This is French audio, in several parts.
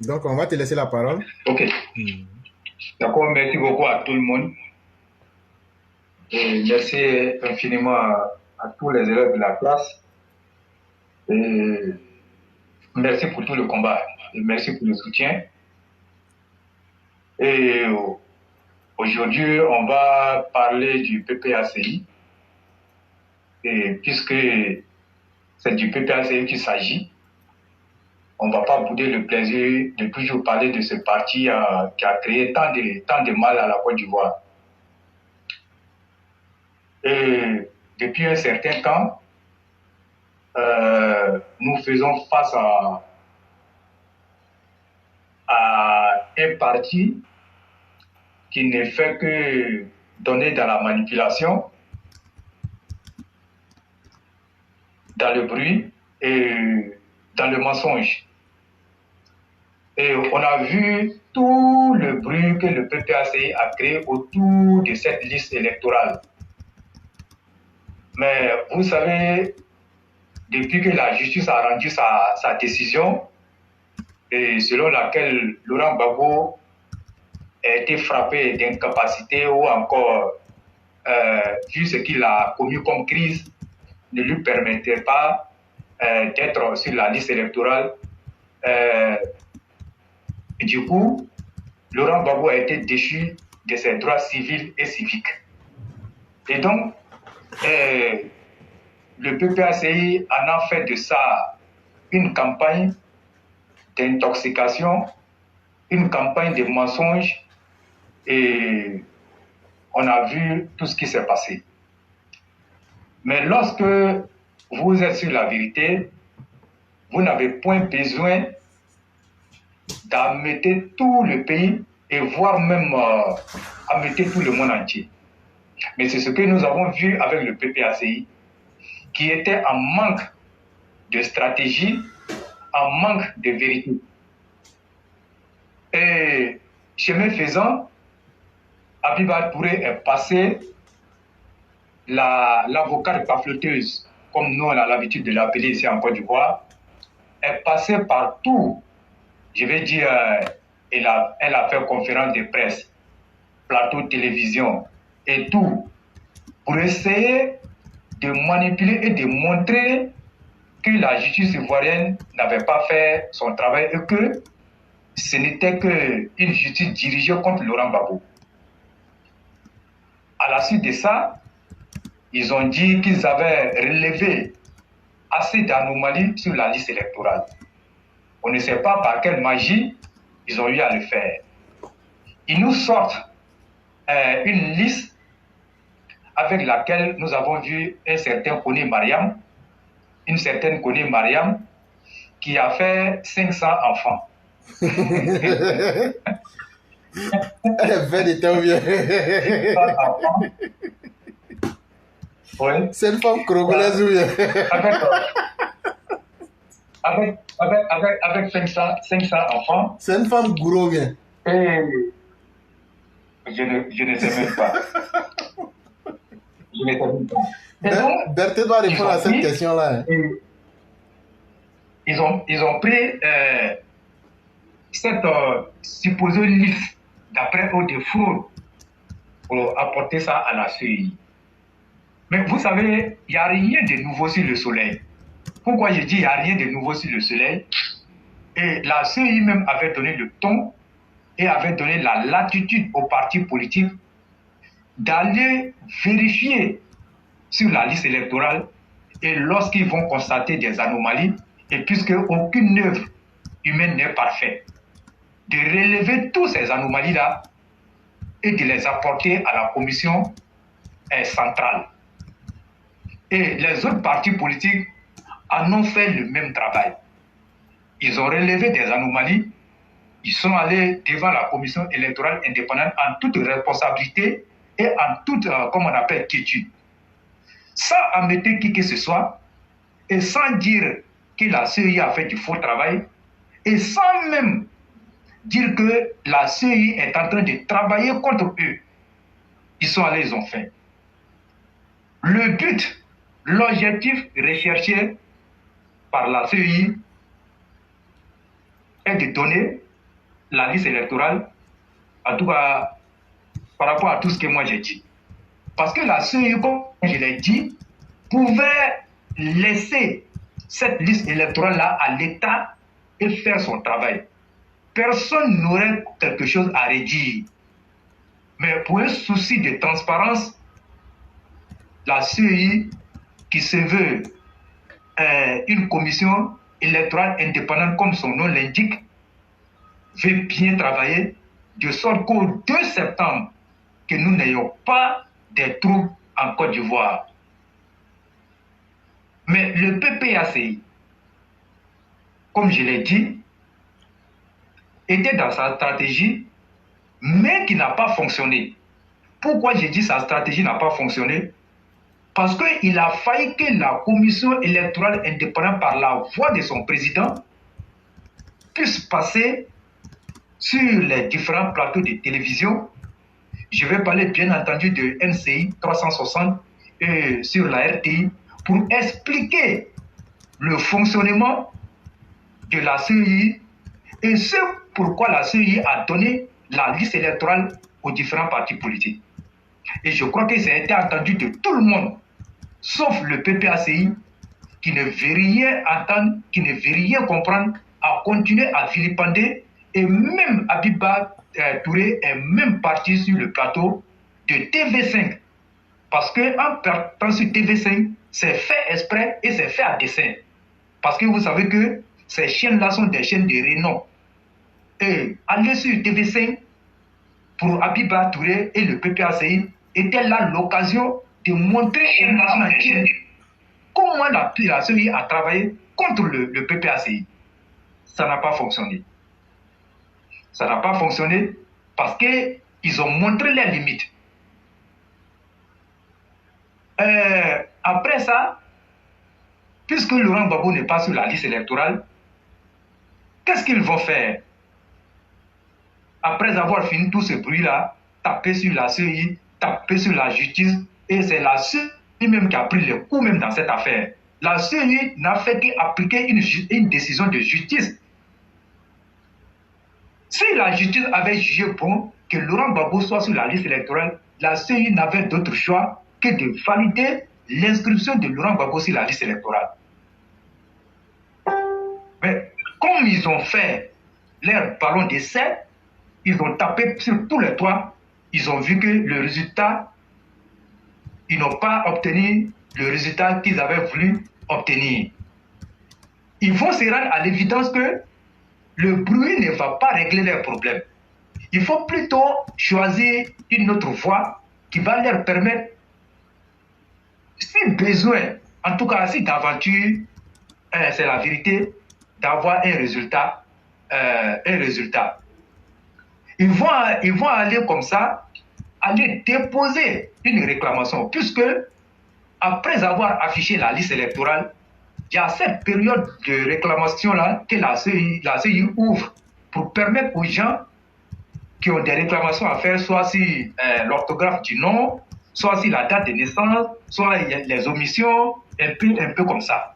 Donc, on va te laisser la parole. Ok. D'accord, merci beaucoup à tout le monde. Et merci infiniment à tous les élèves de la classe. Et merci pour tout le combat. Et merci pour le soutien. Et aujourd'hui, on va parler du PPACI. Et puisque c'est du PPACI qu'il s'agit, on ne va pas bouder le plaisir de toujours parler de ce parti qui a créé tant de mal à la Côte d'Ivoire. Et depuis un certain temps, nous faisons face à un parti qui ne fait que donner dans la manipulation, dans le bruit et dans le mensonge. Et on a vu tout le bruit que le PPACI a créé autour de cette liste électorale. Mais vous savez, depuis que la justice a rendu sa décision, et selon laquelle Laurent Gbagbo a été frappé d'incapacité ou encore, vu ce qu'il a commis comme crise, ne lui permettait pas d'être sur la liste électorale. Et du coup, Laurent Gbagbo a été déchu de ses droits civils et civiques. Et donc, le PPACI en a fait de ça une campagne d'intoxication, une campagne de mensonges, et on a vu tout ce qui s'est passé. Mais lorsque vous êtes sur la vérité, vous n'avez point besoin d'amener tout le pays et voire même amener tout le monde entier. Mais c'est ce que nous avons vu avec le PPACI, qui était en manque de stratégie, en manque de vérité. Et chemin faisant, Abiba Touré est passé l'avocate pafleteuse, comme nous on a l'habitude de l'appeler ici en Côte d'Ivoire, est passée partout. Je vais dire, elle a fait conférence de presse, plateau de télévision et tout, pour essayer de manipuler et de montrer que la justice ivoirienne n'avait pas fait son travail et que ce n'était qu'une justice dirigée contre Laurent Gbagbo. À la suite de ça, ils ont dit qu'ils avaient relevé assez d'anomalies sur la liste électorale. On ne sait pas par quelle magie ils ont eu à le faire. Ils nous sortent une liste avec laquelle nous avons vu un certain Kone Mariam, une certaine Kone Mariam, qui a fait 500 enfants. Elle fait des temps bien. Oui. C'est une femme congolaise ou bien? Avec 500 enfants. C'est une femme gourou bien. Et je ne sais même pas. Je ne sais même pas. Berthe doit répondre à cette question-là. Ils ont pris cette supposée liste d'après eux de fraude pour apporter ça à la CEI. Mais vous savez, il n'y a rien de nouveau sur le soleil. Pourquoi je dis il n'y a rien de nouveau sur le soleil? Et la CEI même avait donné le ton et avait donné la latitude aux partis politiques d'aller vérifier sur la liste électorale, et lorsqu'ils vont constater des anomalies, et puisque aucune œuvre humaine n'est parfaite, de relever toutes ces anomalies-là et de les apporter à la commission centrale. Et les autres partis politiques en ont fait le même travail. Ils ont relevé des anomalies, ils sont allés devant la commission électorale indépendante en toute responsabilité et en toute, comme on appelle, quiétude. Sans embêter qui que ce soit, et sans dire que la CEI a fait du faux travail, et sans même dire que la CEI est en train de travailler contre eux. Ils sont allés, ils ont fait. Le but, l'objectif recherché par la CEI est de donner la liste électorale, en tout cas par rapport à tout ce que moi j'ai dit. Parce que la CEI, comme je l'ai dit, pouvait laisser cette liste électorale-là à l'État et faire son travail. Personne n'aurait quelque chose à redire. Mais pour un souci de transparence, la CEI, qui se veut une commission électorale indépendante, comme son nom l'indique, veut bien travailler, de sorte qu'au 2 septembre, que nous n'ayons pas des troubles en Côte d'Ivoire. Mais le PPACI, comme je l'ai dit, était dans sa stratégie, mais qui n'a pas fonctionné. Pourquoi j'ai dit sa stratégie n'a pas fonctionné? Parce qu'il a failli que la commission électorale indépendante, par la voix de son président, puisse passer sur les différents plateaux de télévision. Je vais parler bien entendu de NCI 360 et sur la RTI pour expliquer le fonctionnement de la CEI et ce pourquoi la CEI a donné la liste électorale aux différents partis politiques. Et je crois que ça a été entendu de tout le monde, sauf le PPACI, qui ne veut rien entendre, qui ne veut rien comprendre, à continuer à vilipender. Et même Abiba Touré est même parti sur le plateau de TV5. Parce qu'en partant sur TV5, c'est fait exprès et c'est fait à dessein. Parce que vous savez que ces chaînes-là sont des chaînes de renom. Et aller sur TV5 pour Abiba Touré et le PPACI était là l'occasion de montrer comment la CEI a travaillé contre le PPACI. Ça n'a pas fonctionné. Ça n'a pas fonctionné parce qu'ils ont montré leurs limites. Après ça, puisque Laurent Gbagbo n'est pas sur la liste électorale, qu'est-ce qu'ils vont faire? Après avoir fini tout ce bruit-là, taper sur la CEI, taper sur la justice, et c'est la CEI même qui a pris le coup même dans cette affaire. La CEI n'a fait qu'appliquer une décision de justice. Si la justice avait jugé bon que Laurent Gbagbo soit sur la liste électorale, la CEI n'avait d'autre choix que de valider l'inscription de Laurent Gbagbo sur la liste électorale. Mais comme ils ont fait leur ballon d'essai, ils ont tapé sur tous les toits, ils ont vu que le résultat, ils n'ont pas obtenu le résultat qu'ils avaient voulu obtenir. Ils vont se rendre à l'évidence que le bruit ne va pas régler leurs problèmes. Il faut plutôt choisir une autre voie qui va leur permettre, si besoin, en tout cas si d'aventure, c'est la vérité, d'avoir un résultat. Ils vont aller comme ça, aller déposer une réclamation, puisque après avoir affiché la liste électorale, il y a cette période de réclamation-là que la CEI ouvre pour permettre aux gens qui ont des réclamations à faire, soit si l'orthographe du nom, soit si la date de naissance, soit les omissions, un peu comme ça.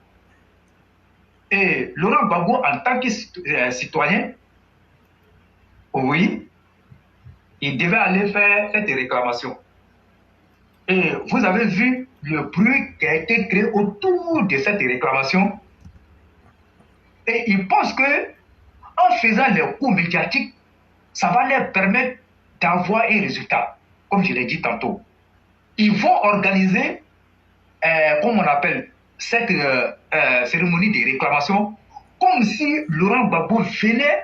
Et Laurent Gbagbo, en tant que citoyen, oui, il devait aller faire cette réclamation. Et vous avez vu le bruit qui a été créé autour de cette réclamation. Et ils pensent que en faisant les coups médiatiques, ça va leur permettre d'avoir un résultat, comme je l'ai dit tantôt. Ils vont organiser, comme on appelle, cette cérémonie de réclamation, comme si Laurent Gbagbo venait,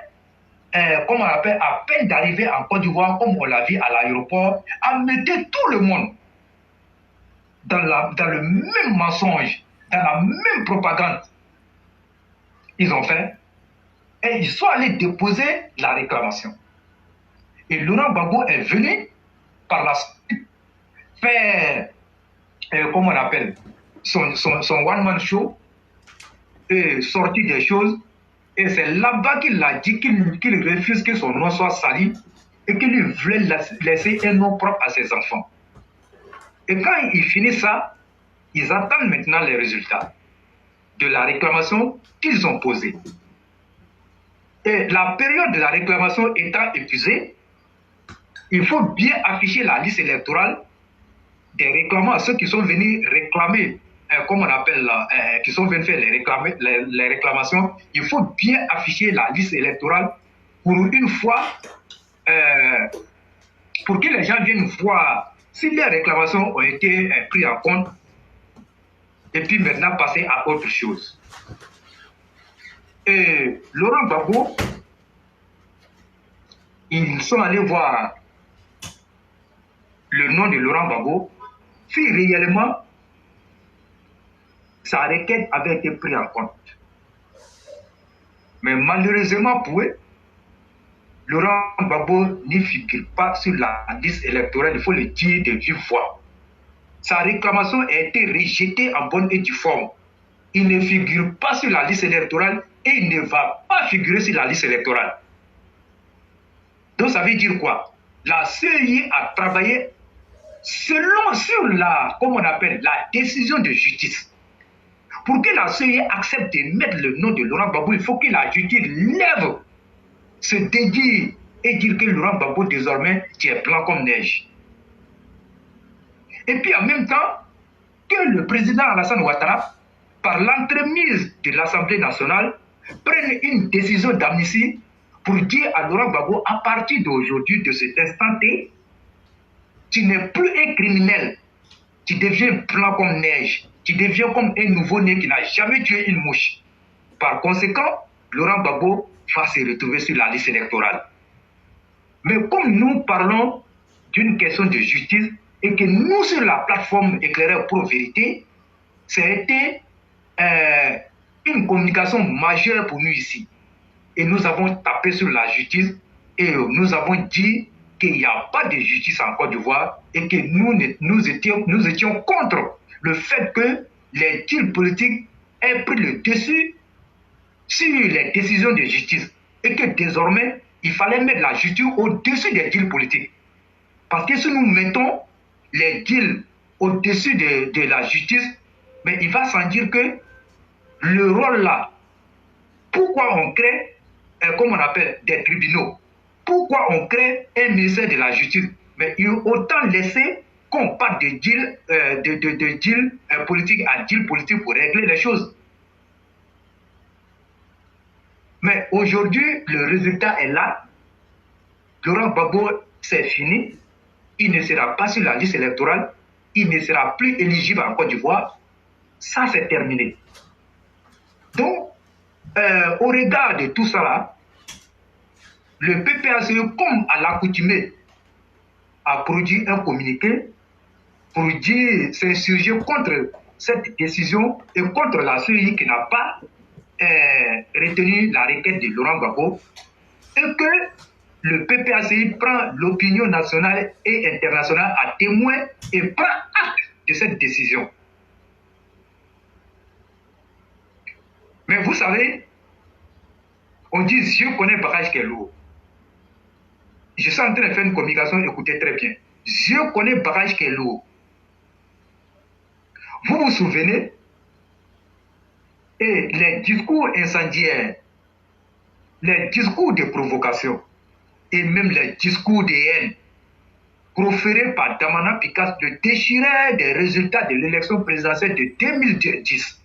comme on appelle, à peine d'arriver en Côte d'Ivoire, comme on l'a vu à l'aéroport, à mettre tout le monde dans le même mensonge, dans la même propagande. Ils ont fait, et ils sont allés déposer la réclamation. Et Laurent Gbagbo est venu par la suite faire, comment on appelle, son one-man show, et sortir des choses. Et c'est là-bas qu'il a dit qu'il refuse que son nom soit sali et qu'il voulait laisser un nom propre à ses enfants. Et quand il finit ça, ils attendent maintenant les résultats de la réclamation qu'ils ont posée. Et la période de la réclamation étant épuisée, il faut bien afficher la liste électorale des réclamants à ceux qui sont venus réclamer, comme on appelle, qui sont venus faire les réclamations. Il faut bien afficher la liste électorale pour une fois, pour que les gens viennent voir si les réclamations ont été prises en compte et puis maintenant passer à autre chose. Et Laurent Gbagbo, ils sont allés voir le nom de Laurent Gbagbo, si réellement sa requête avait été prise en compte. Mais malheureusement pour eux, Laurent Gbagbo n'y figure pas sur la liste électorale, il faut le dire de vive voix. Sa réclamation a été rejetée en bonne et due forme. Il ne figure pas sur la liste électorale et il ne va pas figurer sur la liste électorale. Donc ça veut dire quoi? La CEI a travaillé sur la, comme on appelle, la décision de justice. Pour que la CEI accepte de mettre le nom de Laurent Gbagbo, il faut que la justice lève, se dédie et dire que Laurent Gbagbo désormais qui est blanc comme neige. Et puis en même temps, que le président Alassane Ouattara, par l'entremise de l'Assemblée nationale, prenne une décision d'amnistie pour dire à Laurent Gbagbo, à partir d'aujourd'hui, de cet instant T, tu n'es plus un criminel, tu deviens blanc comme neige, tu deviens comme un nouveau-né qui n'a jamais tué une mouche. Par conséquent, Laurent Gbagbo va se retrouver sur la liste électorale. Mais comme nous parlons d'une question de justice et que nous, sur la plateforme Éclaireur Pro Vérité, ça a été une communication majeure pour nous ici. Et nous avons tapé sur la justice et nous avons dit qu'il n'y a pas de justice en Côte d'Ivoire et que nous étions contre le fait que les deals politiques aient pris le dessus sur les décisions de justice et que désormais, il fallait mettre la justice au-dessus des deals politiques. Parce que si nous mettons les deals au-dessus de la justice, mais il va sans dire que le rôle là, pourquoi on crée, comme on appelle, des tribunaux? Pourquoi on crée un ministère de la justice? Mais il faut autant laisser qu'on parle de deal, de deal politique à deal politique pour régler les choses. Mais aujourd'hui, le résultat est là. Laurent Gbagbo, c'est fini. Il ne sera pas sur la liste électorale. Il ne sera plus éligible en Côte d'Ivoire. Ça, c'est terminé. Donc, au regard de tout ça là, le PPACE, comme à l'accoutumée, a produit un communiqué pour dire s'insurger contre cette décision et contre la CEI qui n'a pas retenu la requête de Laurent Gbagbo et que le PPACI prend l'opinion nationale et internationale à témoin et prend acte de cette décision. Mais vous savez, on dit « je connais bagage qui est lourd ». Je suis en train de faire une communication, écoutez très bien. « Je connais bagage qui est lourd ». Vous vous souvenez, et les discours incendiaires, les discours de provocation, et même les discours de haine proférés par Damana Picasse de déchirer des résultats de l'élection présidentielle de 2010.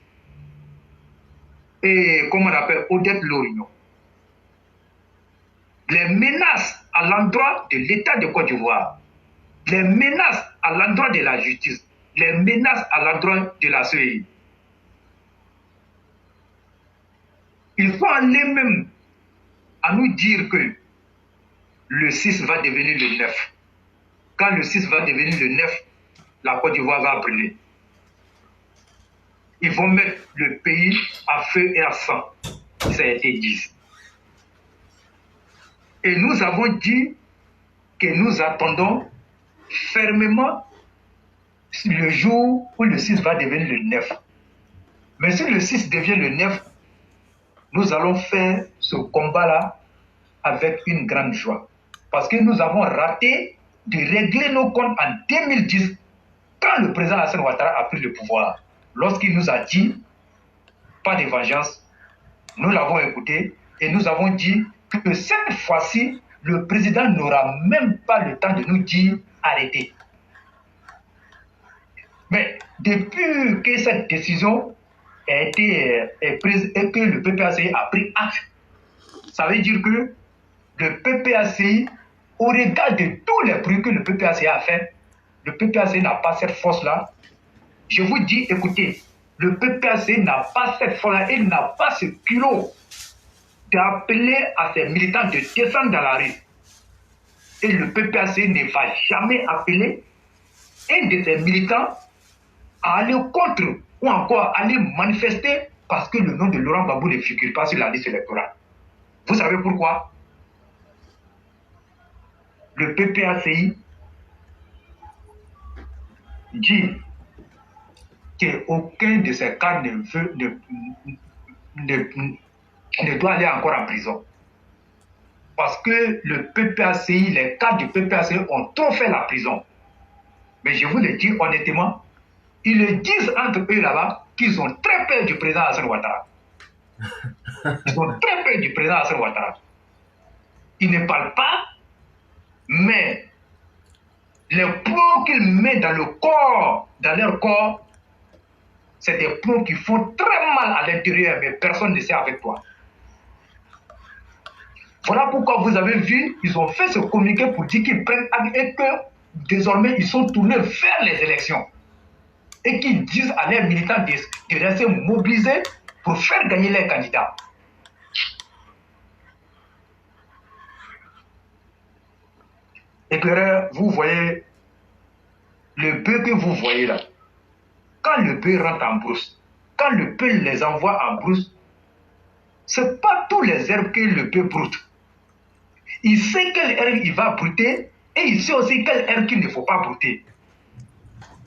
Et comme on appelle Odette Lorignon. Les menaces à l'endroit de l'État de Côte d'Ivoire, les menaces à l'endroit de la justice, les menaces à l'endroit de la CEI. Il faut aller même à nous dire que le 6 va devenir le 9. Quand le 6 va devenir le 9, la Côte d'Ivoire va brûler. Ils vont mettre le pays à feu et à sang. Ça a été dit. Et nous avons dit que nous attendons fermement le jour où le 6 va devenir le 9. Mais si le 6 devient le 9, nous allons faire ce combat-là avec une grande joie. Parce que nous avons raté de régler nos comptes en 2010, quand le président Alassane Ouattara a pris le pouvoir. Lorsqu'il nous a dit, pas de vengeance, nous l'avons écouté, Et nous avons dit que cette fois-ci, le président n'aura même pas le temps de nous dire arrêtez. Mais depuis que cette décision a été prise et que le PPACI a pris acte, ça veut dire que le PPACI, au regard de tous les bruits que le PPACI a fait, le PPACI n'a pas cette force-là. Je vous dis, écoutez, le PPACI n'a pas cette force-là, il n'a pas ce culot d'appeler à ses militants de descendre dans la rue. Et le PPACI ne va jamais appeler un de ses militants à aller contre ou encore aller manifester parce que le nom de Laurent Gbagbo ne figure pas sur la liste électorale. Vous savez pourquoi? Le PPACI dit qu'aucun de ces cas ne doit aller encore en prison. Parce que le PPACI, les cadres du PPACI ont trop fait la prison. Mais je vous le dis honnêtement, ils le disent entre eux là-bas qu'ils ont très peur du président Hassan Ouattara. Ils ont très peur du président Hassan Ouattara. Ils ne parlent pas, mais les plombs qu'ils mettent dans le corps, dans leur corps, c'est des plombs qui font très mal à l'intérieur, mais personne ne sait avec toi. Voilà pourquoi vous avez vu, ils ont fait ce communiqué pour dire qu'ils prennent acte et que désormais ils sont tournés vers les élections. Et qu'ils disent à leurs militants de rester mobilisés pour faire gagner les candidats. Éclaireur, vous voyez le peu que vous voyez là. Quand le peu rentre en brousse, quand le peu les envoie en brousse, ce n'est pas tous les herbes que le peu broute. Il sait quelle herbe il va brouter et il sait aussi quelle herbe qu'il ne faut pas brouter.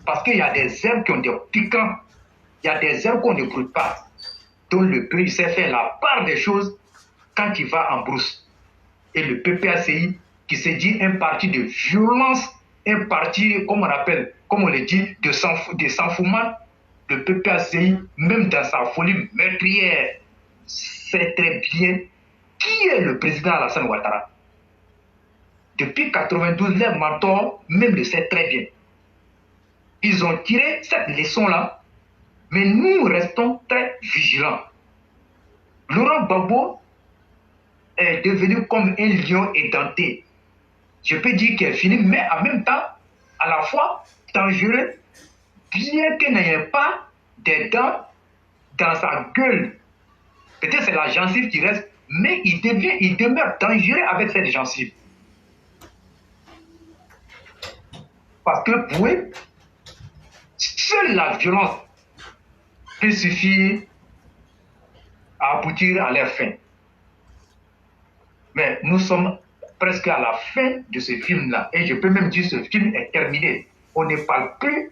Parce qu'il y a des herbes qui ont des piquants, il y a des herbes qu'on ne broute pas. Donc le peu, il sait faire la part des choses quand il va en brousse. Et le PPACI, qui se dit un parti de violence, un parti, comme on appelle, comme on le dit, de s'enfouement, le PPACI, même dans sa folie meurtrière, sait très bien qui est le président Alassane Ouattara. Depuis 1992, les mentors même le savent très bien. Ils ont tiré cette leçon-là, mais nous restons très vigilants. Laurent Gbagbo est devenu comme un lion édenté. Je peux dire qu'il est fini, mais en même temps, à la fois dangereux, bien qu'il n'ait pas des dents dans sa gueule. Peut-être c'est la gencive qui reste, mais il demeure dangereux avec cette gencive. Parce que pour eux, seule la violence peut suffire à aboutir à leur fin. Mais nous sommes presque à la fin de ce film-là. Et je peux même dire que ce film est terminé. On ne parle plus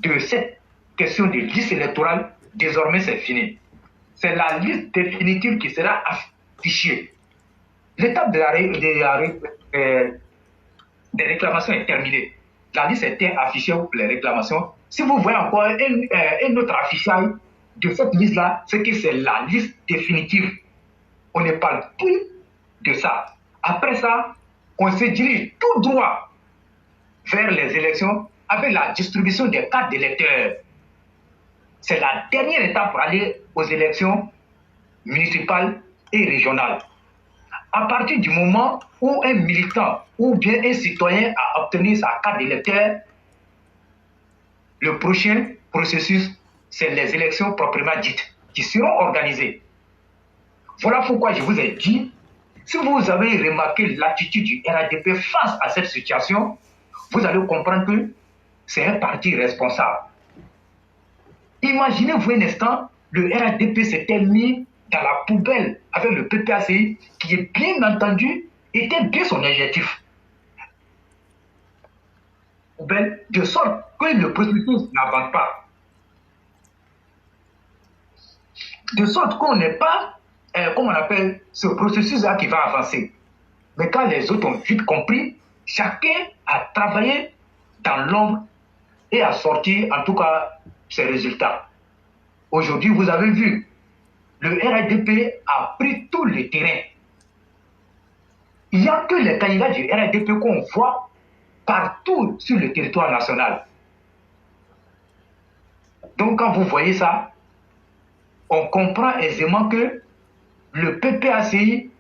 de cette question de liste électorale. Désormais, c'est fini. C'est la liste définitive qui sera affichée. L'étape des réclamations est terminée. La liste était affichée pour les réclamations. Si vous voyez encore un autre affichage de cette liste-là, c'est que c'est la liste définitive. On ne parle plus de ça. Après ça, on se dirige tout droit vers les élections avec la distribution des cartes d'électeurs. C'est la dernière étape pour aller aux élections municipales et régionales. À partir du moment où un militant ou bien un citoyen a obtenu sa carte d'électeur, le prochain processus, c'est les élections proprement dites qui seront organisées. Voilà pourquoi je vous ai dit, si vous avez remarqué l'attitude du RADP face à cette situation, vous allez comprendre que c'est un parti responsable. Imaginez-vous un instant, le RADP s'était mis dans la poubelle avec le PPACI, qui est bien entendu, était bien son objectif. Poubelle, de sorte que le processus n'avance pas. De sorte qu'on n'est pas, comment on appelle, ce processus-là qui va avancer. Mais quand les autres ont vite compris, chacun a travaillé dans l'ombre et a sorti, en tout cas, ses résultats. Aujourd'hui, vous avez vu, le RHDP a pris tout le terrain. Il n'y a que les candidats du RHDP qu'on voit partout sur le territoire national. Donc quand vous voyez ça, on comprend aisément que le PPACI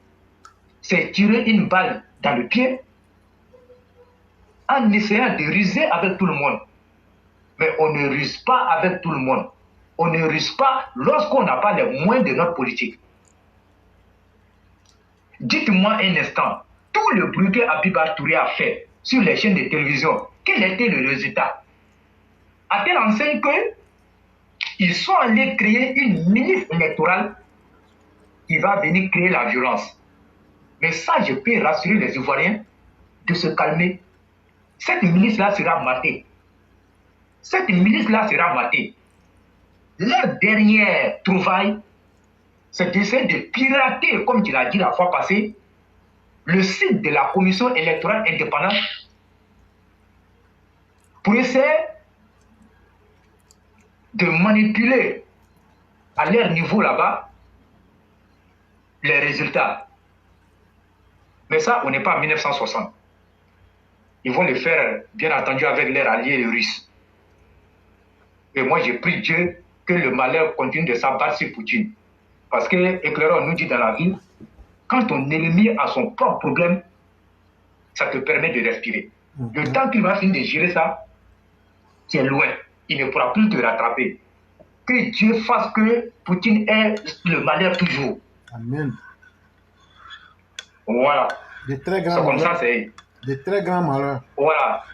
s'est tiré une balle dans le pied en essayant de ruser avec tout le monde. Mais on ne ruse pas avec tout le monde. On ne ruse pas lorsqu'on n'a pas les moyens de notre politique. Dites-moi un instant, tout le bruit que Abiba Touré a fait sur les chaînes de télévision, quel était le résultat? A-t-elle enseigné qu'ils sont allés créer une milice électorale qui va venir créer la violence? Mais ça, je peux rassurer les Ivoiriens de se calmer. Cette milice-là sera matée. Cette milice-là sera matée. Leur dernière trouvaille, c'est d'essayer de pirater, comme tu l'as dit la fois passée, le site de la commission électorale indépendante pour essayer de manipuler à leur niveau là-bas les résultats. Mais ça, on n'est pas en 1960. Ils vont le faire, bien entendu, avec leurs alliés les Russes. Et moi, j'ai prie Dieu que le malheur continue de s'abattre sur Poutine. Parce que, éclaireur nous dit dans la vie, quand ton ennemi a son propre problème, ça te permet de respirer. Le temps qu'il va finir de gérer ça, c'est loin. Il ne pourra plus te rattraper. Que Dieu fasse que Poutine ait le malheur toujours. Amen. Voilà. De très grands C'est comme malheurs. ça, c'est... De très grands malheurs. Voilà.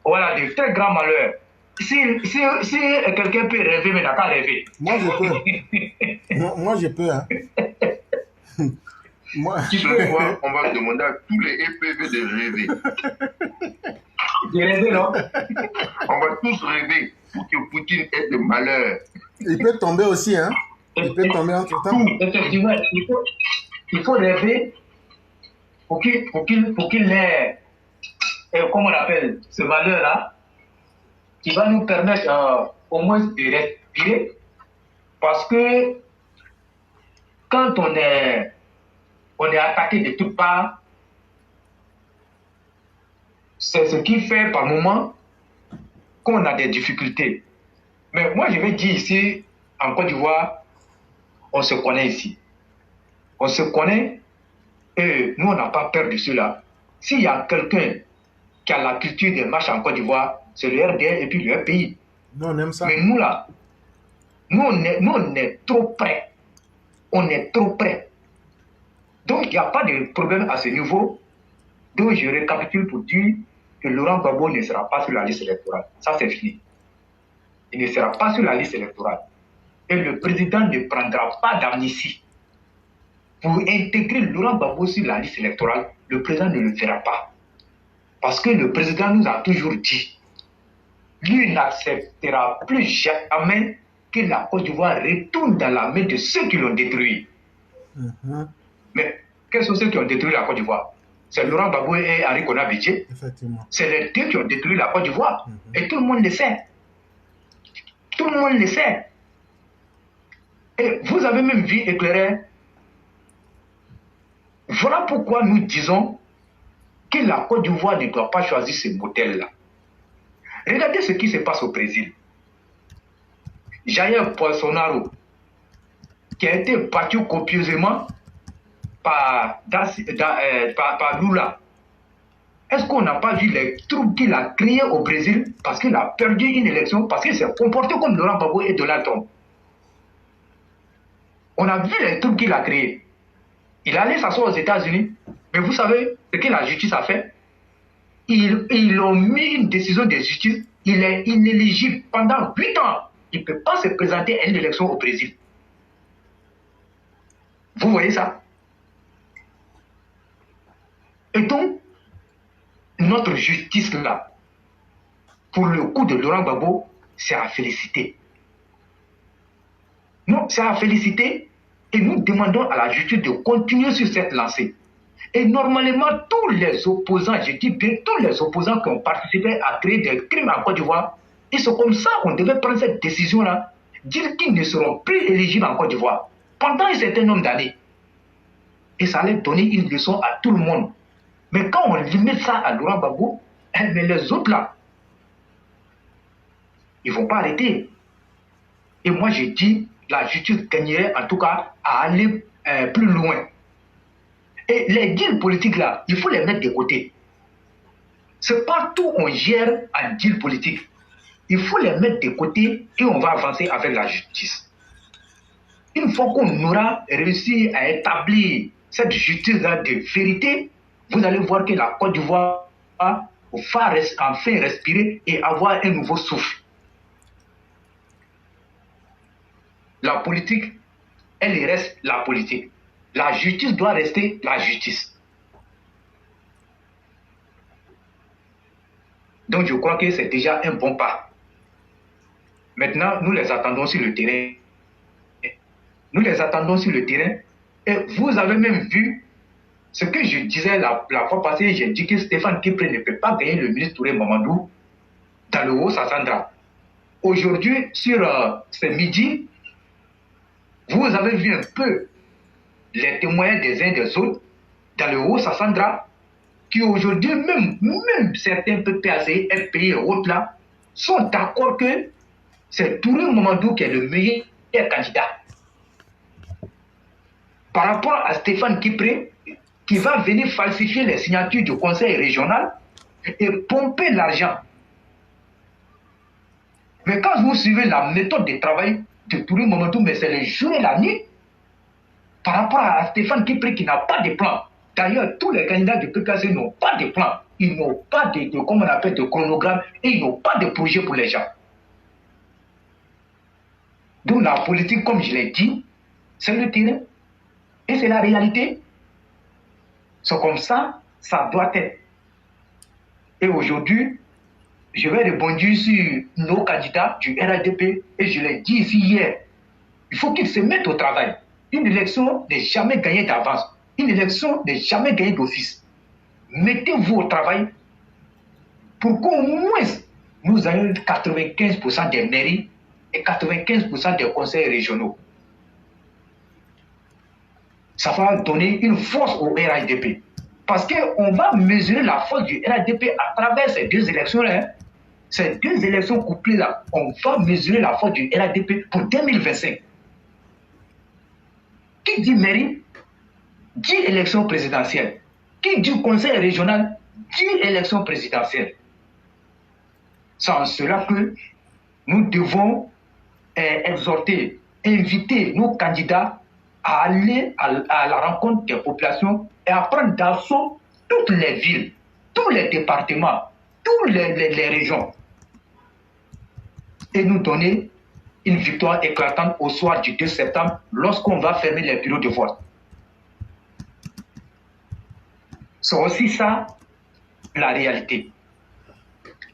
Voilà, de très grands malheurs. Si quelqu'un peut rêver, mais n'a qu'à rêver. Moi, je peux. Moi, je peux. Hein. Moi, Ce soir, on va demander à tous les EPV de rêver. De rêver, non? On va tous rêver pour que Poutine ait de malheur. il peut tomber aussi. Hein. Il peut tomber entre temps. Effectivement, il faut rêver pour qu'il ait, comment on appelle, ce malheur-là, qui va nous permettre au moins de respirer. Parce que quand on est attaqué de toutes parts, c'est ce qui fait par moment qu'on a des difficultés. Mais moi, je vais dire ici, en Côte d'Ivoire, on se connaît ici. On se connaît et nous, on n'a pas peur de cela. S'il y a quelqu'un qui a la culture des marches en Côte d'Ivoire, c'est le RDR et puis le RPI. Nous, on aime ça. Mais nous, là, nous, on est trop près. On est trop près. Donc, il n'y a pas de problème à ce niveau. Donc, je récapitule pour dire que Laurent Gbagbo ne sera pas sur la liste électorale. Ça, c'est fini. Il ne sera pas sur la liste électorale. Et le président ne prendra pas d'amnistie. Pour intégrer Laurent Gbagbo sur la liste électorale, le président ne le fera pas. Parce que le président nous a toujours dit, lui n'acceptera plus jamais que la Côte d'Ivoire retourne dans la main de ceux qui l'ont détruit. Mais quels sont ceux qui ont détruit la Côte d'Ivoire? C'est Laurent Gbagbo et Henri Konan Bédié. Effectivement. C'est les deux qui ont détruit la Côte d'Ivoire. Et tout le monde le sait. Tout le monde le sait. Et vous avez même vu éclairer. Voilà pourquoi nous disons que la Côte d'Ivoire ne doit pas choisir ce modèle-là. Regardez ce qui se passe au Brésil. Jair Bolsonaro, qui a été battu copieusement par Lula. Est-ce qu'on n'a pas vu les troubles qu'il a créés au Brésil parce qu'il a perdu une élection, parce qu'il s'est comporté comme Laurent Gbagbo et Donald Trump? On a vu les troubles qu'il a créés. Il allait s'asseoir aux États-Unis, mais vous savez ce que la justice a fait? Ils ont mis une décision de justice, il est inéligible pendant 8 ans. Il ne peut pas se présenter à une élection au Brésil. Vous voyez ça? Et donc, notre justice là, pour le coup de Laurent Gbagbo, c'est à féliciter. Non, c'est à féliciter et nous demandons à la justice de continuer sur cette lancée. Et normalement, tous les opposants, je dis bien tous les opposants qui ont participé à créer des crimes en Côte d'Ivoire, et c'est comme ça qu'on devait prendre cette décision-là, dire qu'ils ne seront plus éligibles en Côte d'Ivoire. pendant un certain nombre d'années. Et ça allait donner une leçon à tout le monde. Mais quand on limite ça à Laurent Gbagbo, mais les autres là, ils ne vont pas arrêter. Et moi, j'ai dit, la justice gagnerait en tout cas à aller plus loin. Et les deals politiques là, il faut les mettre de côté. C'est pas tout on gère en deal politique. Il faut les mettre de côté et on va avancer avec la justice. Une fois qu'on aura réussi à établir cette justice-là de vérité, vous allez voir que la Côte d'Ivoire va enfin respirer et avoir un nouveau souffle. La politique, elle reste la politique. La justice doit rester la justice. Donc je crois que c'est déjà un bon pas. Maintenant, nous les attendons sur le terrain. Nous les attendons sur le terrain. Et vous avez même vu ce que je disais la fois passée. J'ai dit que Stéphane Kipré ne peut pas gagner le ministre Touré Mamadou dans le Haut-Sassandra. Aujourd'hui, sur ce midi, vous avez vu un peu les témoignages des uns des autres dans le Haut-Sassandra qui aujourd'hui, même certains PPAC, FPI et autres là, sont d'accord que c'est Touré Mamadou qui est le meilleur candidat. Par rapport à Stéphane Kipré, qui va venir falsifier les signatures du conseil régional et pomper l'argent. Mais quand vous suivez la méthode de travail de Touré Mamadou, mais c'est le jour et la nuit, par rapport à Stéphane Kipré qui n'a pas de plan. D'ailleurs, tous les candidats du PKC n'ont pas de plan. Ils n'ont pas comment on appelle, de chronogramme et ils n'ont pas de projet pour les gens. Donc la politique, comme je l'ai dit, c'est le terrain. Et c'est la réalité. C'est comme ça, ça doit être. Et aujourd'hui, je vais rebondir sur nos candidats du RADP et je l'ai dit ici hier. Il faut qu'ils se mettent au travail. Une élection n'est jamais gagnée d'avance. Une élection n'est jamais gagnée d'office. Mettez-vous au travail pour qu'au moins nous ayons 95% des mairies et 95% des conseils régionaux. Ça va donner une force au RADP. Parce qu'on va mesurer la force du RADP à travers ces deux élections-là. Ces deux élections couplées-là, on va mesurer la force du RADP pour 2025. Qui dit mairie, dit élection présidentielle. Qui dit conseil régional, dit élection présidentielle. C'est en cela que nous devons exhorter, inviter nos candidats à aller à la rencontre des populations et à prendre d'assaut toutes les villes, tous les départements, toutes les régions. Et nous donner une victoire éclatante au soir du 2 septembre lorsqu'on va fermer les bureaux de vote. C'est aussi ça la réalité.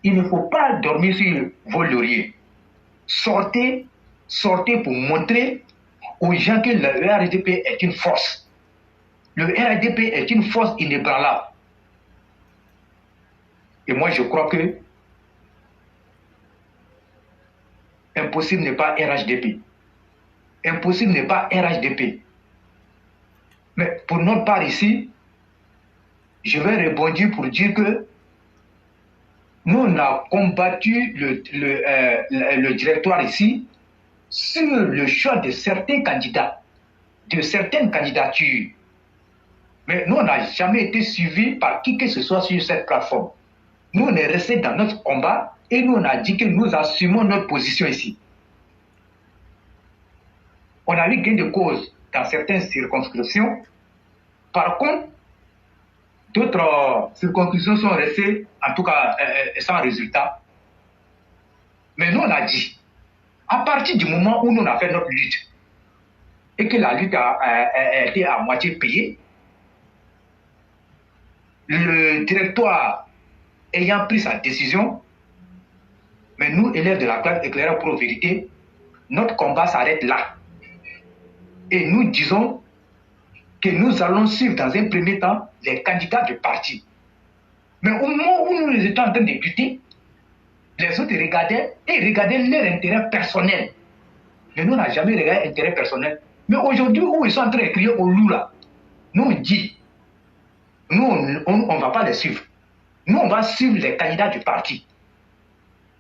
Il ne faut pas dormir sur vos lauriers. Sortez pour montrer aux gens que le RADP est une force. Le RADP est une force inébranlable. Et moi, je crois que impossible n'est pas RHDP. Impossible n'est pas RHDP. Mais pour notre part ici, je vais rebondir pour dire que nous, on a combattu le directoire ici sur le choix de certains candidats, de certaines candidatures. Mais nous, on n'a jamais été suivis par qui que ce soit sur cette plateforme. Nous, on est restés dans notre combat et nous, on a dit que nous assumons notre position ici. On a eu gain de cause dans certaines circonscriptions. Par contre, d'autres circonscriptions sont restées, en tout cas, sans résultat. Mais nous, on a dit, à partir du moment où nous on a fait notre lutte, et que la lutte a été à moitié payée, le directoire ayant pris sa décision, mais nous, élèves de la classe éclairée pour vérité, notre combat s'arrête là. Et nous disons que nous allons suivre dans un premier temps les candidats du parti. Mais au moment où nous étions en train de lutter, les autres regardaient leur intérêt personnel. Mais nous, on n'a jamais regardé l'intérêt personnel. Mais aujourd'hui, où ils sont en train de crier au loup là, nous on dit, nous on ne va pas les suivre. Nous on va suivre les candidats du parti.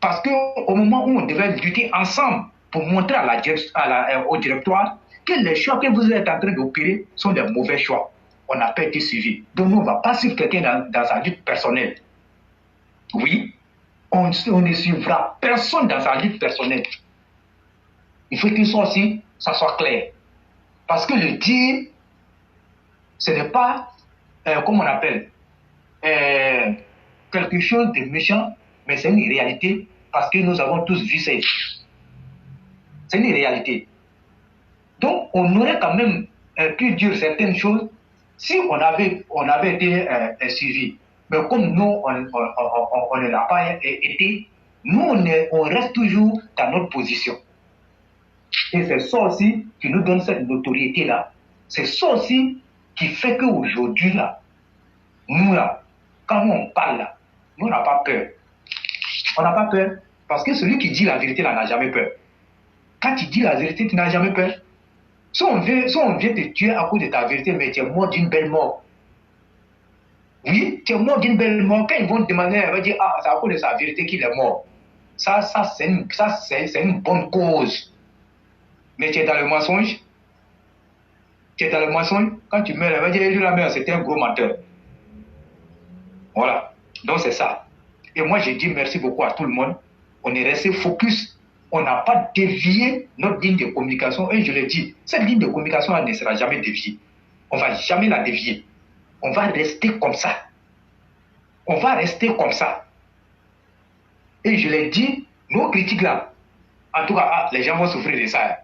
Parce qu'au moment où on devait lutter ensemble pour montrer au directoire que les choix que vous êtes en train d'opérer sont des mauvais choix, on n'a pas été suivi. Donc nous on ne va pas suivre quelqu'un dans sa lutte personnelle. Oui, on ne suivra personne dans sa lutte personnelle. Il faut que ça soit clair. Parce que le dire, ce n'est pas, comment on appelle, quelque chose de méchant, mais c'est une réalité parce que nous avons tous vu ça. C'est une réalité. Donc, on aurait quand même pu dire certaines choses si on avait été suivi. Mais comme nous, on ne l'a pas été, nous, on reste toujours dans notre position. Et c'est ça aussi qui nous donne cette notoriété-là. C'est ça aussi qui fait qu'aujourd'hui, là, nous, là, quand on parle, là, nous, on n'a pas peur. On n'a pas peur parce que celui qui dit la vérité, là, n'a jamais peur. Quand tu dis la vérité, tu n'as jamais peur. Si on vient te tuer à cause de ta vérité, mais tu es mort d'une belle mort. Oui, tu es mort d'une belle mort. Quand ils vont te demander, ils vont dire, ah, c'est à cause de sa vérité qu'il est mort. Ça c'est une bonne cause. Mais tu es dans le mensonge. Tu es dans le mensonge. Quand tu meurs, elle va dire, la mère, c'était un gros menteur. Voilà. Donc c'est ça. Et moi, j'ai dit merci beaucoup à tout le monde. On est resté focus. On n'a pas dévié notre ligne de communication. Et je le dis, cette ligne de communication, elle ne sera jamais déviée. On ne va jamais la dévier. On va rester comme ça. On va rester comme ça. Et je l'ai dit, nos critiques là, en tout cas, les gens vont souffrir de ça.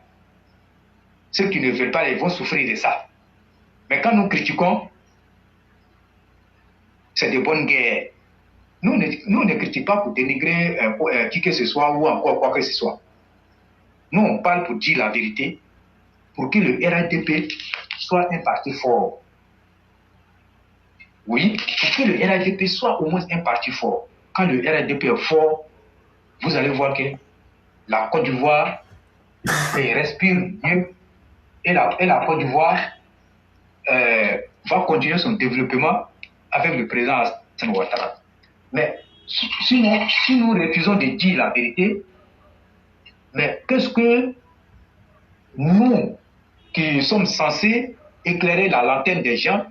Ceux qui ne veulent pas, ils vont souffrir de ça. Mais quand nous critiquons, c'est de bonnes guerres. Nous ne critiquons pas pour dénigrer qui que ce soit ou encore quoi que ce soit. Nous, on parle pour dire la vérité, pour que le RHDP soit un parti fort. Oui, pour que le RHDP soit au moins un parti fort. Quand le RHDP est fort, vous allez voir que la Côte d'Ivoire respire mieux et la Côte d'Ivoire va continuer son développement avec le président Alassane Ouattara. Mais si nous refusons de dire la vérité, mais qu'est-ce que nous, qui sommes censés éclairer la lanterne des gens,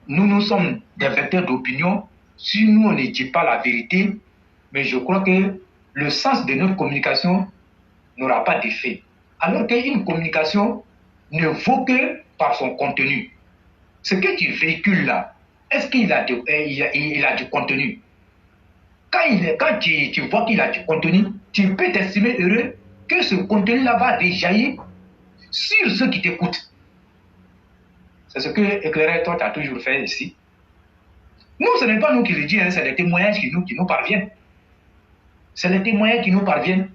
nous sommes des vecteurs d'opinion, si nous on ne dit pas la vérité, mais je crois que le sens de notre communication n'aura pas d'effet. Alors qu'une communication ne vaut que par son contenu. Ce que tu véhicules là, est-ce qu'il a du contenu? Quand tu vois qu'il a du contenu, tu peux t'estimer heureux que ce contenu-là va rejaillir sur ceux qui t'écoutent. C'est ce que Éclaireur Toi a toujours fait ici. Nous, ce n'est pas nous qui le disons, c'est les témoignages qui nous parviennent. C'est les témoignages qui nous parviennent.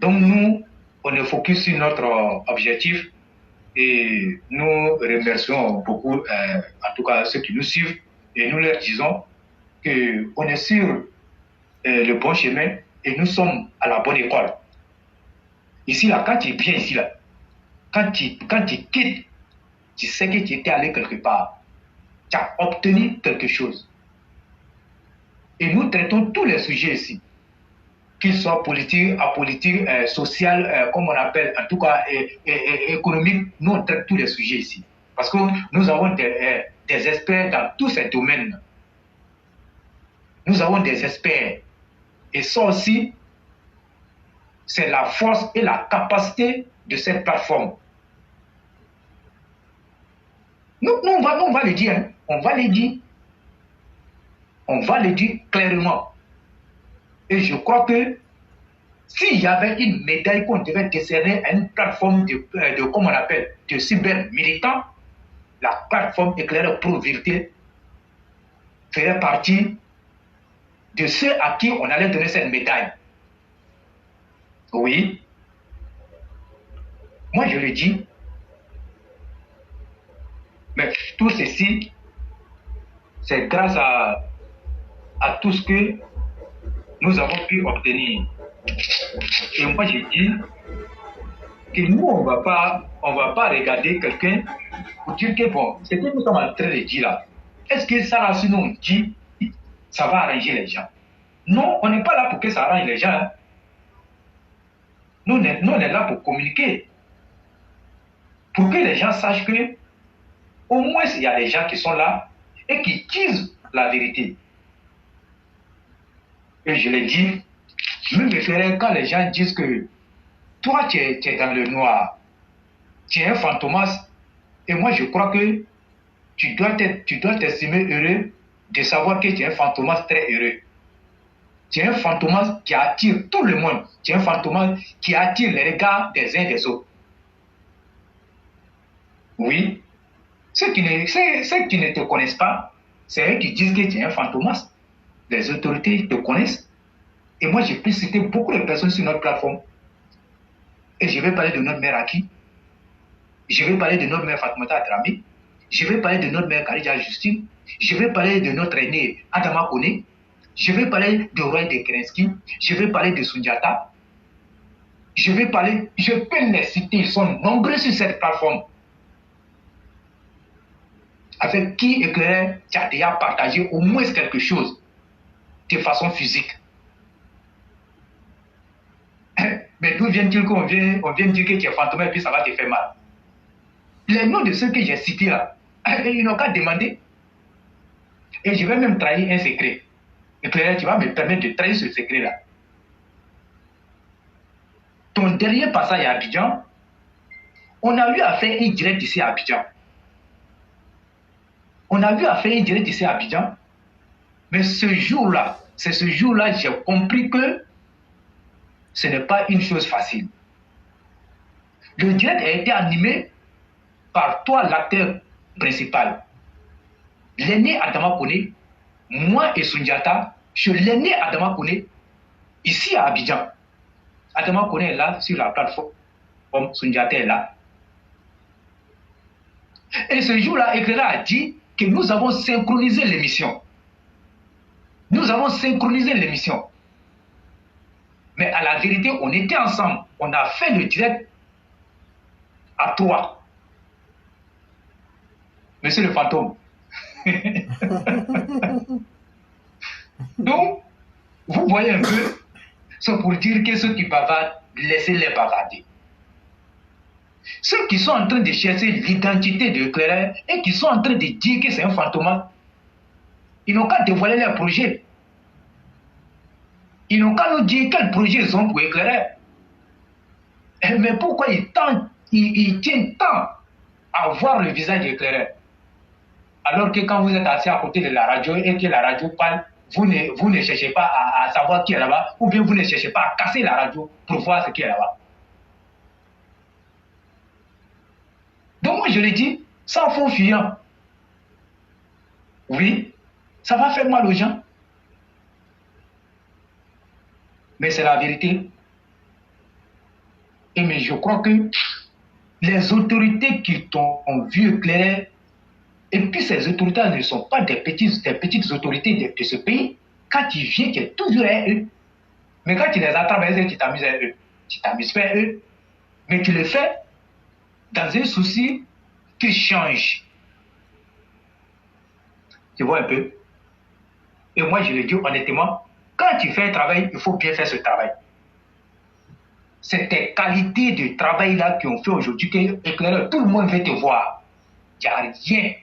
Donc nous, on est focus sur notre objectif et nous remercions beaucoup, en tout cas ceux qui nous suivent, et nous leur disons qu'on est sur le bon chemin et nous sommes à la bonne école. Ici, là, quand tu viens ici, là, quand tu quittes, tu sais que tu étais allé quelque part. Tu as obtenu quelque chose. Et nous traitons tous les sujets ici, qu'ils soient politiques, apolitiques, social, comme on appelle, en tout cas économiques. Nous, on traite tous les sujets ici. Parce que nous avons des experts dans tous ces domaines. Nous avons des experts. Et ça aussi, c'est la force et la capacité de cette plateforme. Nous, on va le dire. Hein. On va le dire. On va le dire clairement. Et je crois que s'il y avait une médaille qu'on devait décerner à une plateforme de comment on appelle, de cyber-militants, la plateforme Éclaireur Pro Vérité ferait partie de ceux à qui on allait donner cette médaille. Oui. Moi, je le dis. Mais tout ceci, c'est grâce à tout ce que nous avons pu obtenir. Et moi, j'ai dit que nous, on va pas regarder quelqu'un pour dire que bon, ce que nous sommes en train de dire là, est-ce que ça, là, si nous on dit, ça va arranger les gens? Non, on n'est pas là pour que ça arrange les gens. Hein. Nous, on est là pour communiquer. Pour que les gens sachent que, au moins, il y a des gens qui sont là et qui disent la vérité. Et je l'ai dit, je me référais quand les gens disent que toi, tu es dans le noir, tu es un fantomas, et moi, je crois que tu dois t'estimer heureux de savoir que tu es un fantomas très heureux. Tu es un fantomas qui attire tout le monde. Tu es un fantomas qui attire les regards des uns des autres. Oui. Ceux qui ne te connaissent pas, c'est eux qui disent que tu es un fantomas. Les autorités te connaissent. Et moi, j'ai pu citer beaucoup de personnes sur notre plateforme. Et je vais parler de notre mère Aki. Je vais parler de notre mère Fatoumata Adrami. Je vais parler de notre mère Khadija Justine. Je vais parler de notre aîné Adama Kone. Je vais parler de Roy de Kerensky. Je vais parler de Sundiata. Je peux les citer, ils sont nombreux sur cette plateforme. Avec qui Éclaireur, tu as déjà partagé au moins quelque chose de façon physique. Mais d'où vient-il qu'on vient dire que tu es fantôme et puis ça va te faire mal? Les noms de ceux que j'ai cités là, ils n'ont qu'à demander. Et je vais même trahir un secret. Éclaireur, tu vas me permettre de trahir ce secret-là. Ton dernier passage à Abidjan, on a eu à faire une direct ici à Abidjan. On a eu à faire une direct ici à Abidjan. Mais ce jour-là, j'ai compris que ce n'est pas une chose facile. Le direct a été animé par toi, l'acteur principal. L'aîné Adama Kone, moi et Sundiata, je l'aîné Adama Kone, ici à Abidjan. Adama Kone est là sur la plateforme, Sundiata est là. Et ce jour-là, Éclaireur a dit que nous avons synchronisé l'émission. Nous avons synchronisé l'émission. Mais à la vérité, on était ensemble. On a fait le direct à toi. Monsieur le fantôme. Donc, vous voyez un peu, c'est pour dire que ceux qui bavardent, laissez-les bavarder. Ceux qui sont en train de chercher l'identité de Éclaireur et qui sont en train de dire que c'est un fantôme, ils n'ont qu'à dévoiler leur projet. Ils n'ont qu'à nous dire quel projet ils ont pour Éclaireur. Mais pourquoi ils tiennent tant à voir le visage d'Éclaireur? Alors que quand vous êtes assis à côté de la radio et que la radio parle, vous ne cherchez pas à savoir qui est là-bas, ou bien vous ne cherchez pas à casser la radio pour voir ce qui est là-bas. Donc moi je l'ai dit, sans faux fuyant. Oui, ça va faire mal aux gens. Mais c'est la vérité. Et mais je crois que les autorités qui t'ont vu Éclaireur, et puis ces autorités ne sont pas des petites autorités de ce pays. Quand tu viens, tu es toujours à eux. Mais quand tu les attrapes, tu t'amuses à eux. Tu t'amuses pas à eux. Mais tu le fais dans un souci qui change. Tu vois un peu? Et moi, je le dis honnêtement, quand tu fais un travail, il faut bien faire ce travail. C'est tes qualités de travail-là qui ont fait aujourd'hui que Éclaireur, tout le monde veut te voir. Il n'y a rien.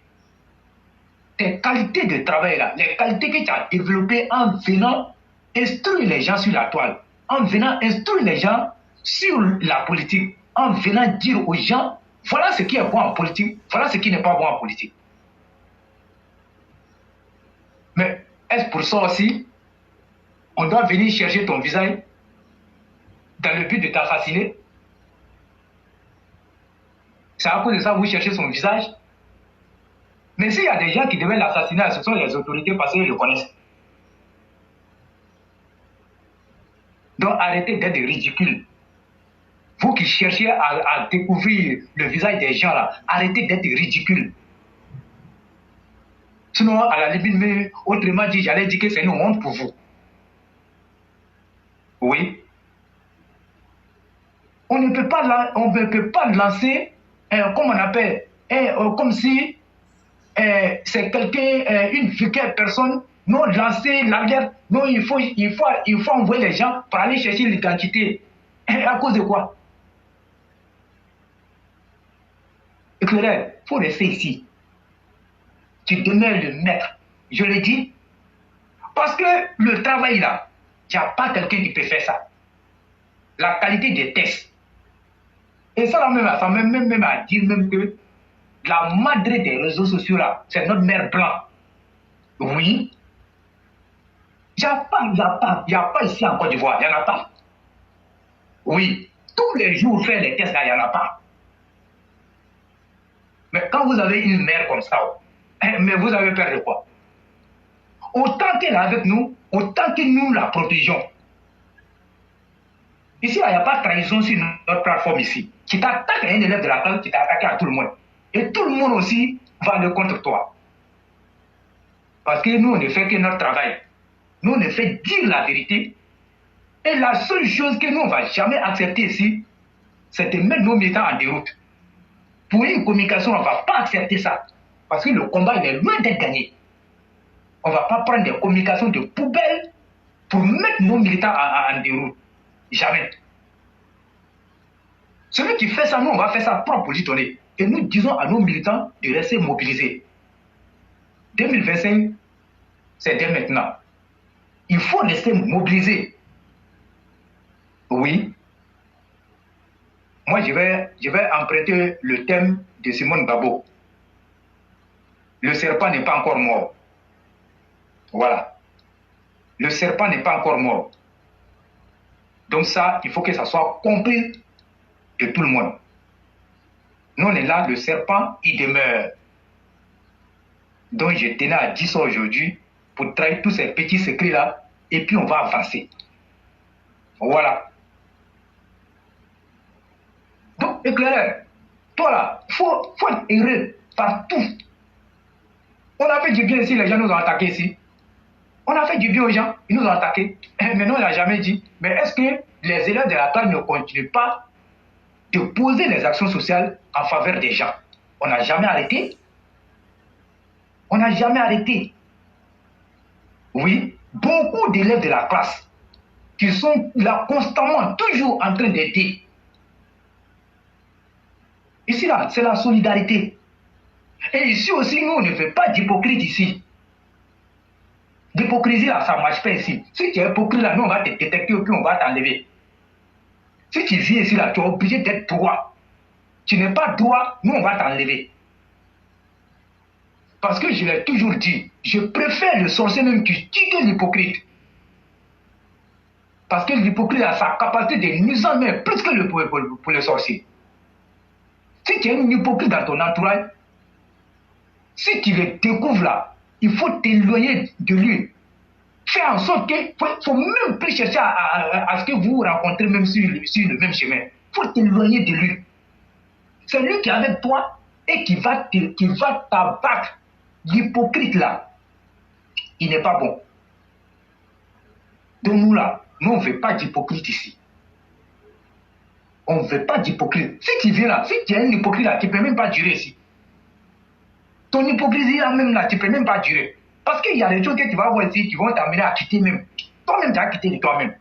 Tes qualités de travail-là, les qualités que tu as développées en venant instruire les gens sur la toile, en venant instruire les gens sur la politique, en venant dire aux gens, voilà ce qui est bon en politique, voilà ce qui n'est pas bon en politique. Mais est-ce pour ça aussi, on doit venir chercher ton visage dans le but de t'assassiner? C'est à cause de ça que vous cherchez son visage? Mais s'il y a des gens qui devaient l'assassiner, ce sont les autorités parce qu'ils le connaissent. Donc arrêtez d'être ridicules. Vous qui cherchez à découvrir le visage des gens là, arrêtez d'être ridicules. Sinon, à la limite, mais autrement dit, j'allais dire que c'est une honte pour vous. Oui. On ne peut pas lancer, comme on appelle, comme si c'est quelqu'un, une vulgaire personne, non, lancer l'alerte, non, il faut envoyer les gens pour aller chercher l'identité. À cause de quoi? Éclaireur, il faut rester ici. Tu demeures le maître. Je le dis, parce que le travail là, il n'y a pas quelqu'un qui peut faire ça. La qualité des tests. Et ça, ça même à dire même que la madre des réseaux sociaux là, c'est notre mère blanche. Oui. Il n'y a pas ici en Côte d'Ivoire, il n'y en a pas. Oui. Tous les jours, faire les tests là, il n'y en a pas. Mais quand vous avez une mère comme ça, mais vous avez peur de quoi? Autant qu'elle est avec nous, autant que nous la protégeons. Ici, il n'y a pas de trahison sur notre plateforme ici. Tu t'attaques à un élève de la classe, tu t'attaques à tout le monde. Et tout le monde aussi va aller contre toi. Parce que nous, on ne fait que notre travail. Nous, on ne fait dire la vérité. Et la seule chose que nous, on ne va jamais accepter ici, c'est de mettre nos militants en déroute. Pour une communication, on ne va pas accepter ça. Parce que le combat, il est loin d'être gagné. On ne va pas prendre des communications de poubelle pour mettre nos militants en déroute. Jamais. Celui qui fait ça, nous, on va faire ça propre pour lui donner. Et nous disons à nos militants de rester mobilisés. 2025, c'est dès maintenant. Il faut rester mobilisé. Oui. Moi, je vais emprunter le thème de Simone Babo. Le serpent n'est pas encore mort. Voilà. Le serpent n'est pas encore mort. Donc ça, il faut que ça soit compris de tout le monde. Nous, on est là, le serpent, il demeure. Donc je tenais à dire ça aujourd'hui pour trahir tous ces petits secrets-là et puis on va avancer. Voilà. Donc, éclaireur, toi là, faut être heureux partout. On a fait du bien ici, les gens nous ont attaqués ici. On a fait du bien aux gens, ils nous ont attaqués. Mais nous, on n'a jamais dit. Mais est-ce que les élèves de la classe ne continuent pas de poser les actions sociales en faveur des gens? On n'a jamais arrêté. On n'a jamais arrêté. Oui, beaucoup d'élèves de la classe qui sont là constamment, toujours en train d'aider. Ici, là, c'est la solidarité. Et ici aussi, nous, on ne fait pas d'hypocrite ici. L'hypocrisie, là, ça ne marche pas ici. Si tu es hypocrite, là, nous, on va te détecter et puis on va t'enlever. Si tu viens ici, là, tu es obligé d'être droit. Tu n'es pas droit, nous, on va t'enlever. Parce que je l'ai toujours dit, je préfère le sorcier même qui tue que l'hypocrite. Parce que l'hypocrite a sa capacité de nuisance même plus que pour le sorcier. Si tu es un hypocrite dans ton entourage, si tu le découvres là, il faut t'éloigner de lui. Fais en sorte qu'il ne faut même plus chercher à ce que vous vous rencontrez même sur le même chemin. Il faut t'éloigner de lui. C'est lui qui est avec toi et qui va t'abattre. L'hypocrite là, il n'est pas bon. Donc nous là, nous on ne veut pas d'hypocrite ici. On ne veut pas d'hypocrite. Si tu viens là, si tu es un hypocrite là, tu ne peux même pas durer ici. Ton hypocrisie là même là, tu ne peux même pas durer. Parce qu'il y a des choses que tu vas voir ici qui vont t'amener à quitter même. Toi-même, tu as quitté de toi-même.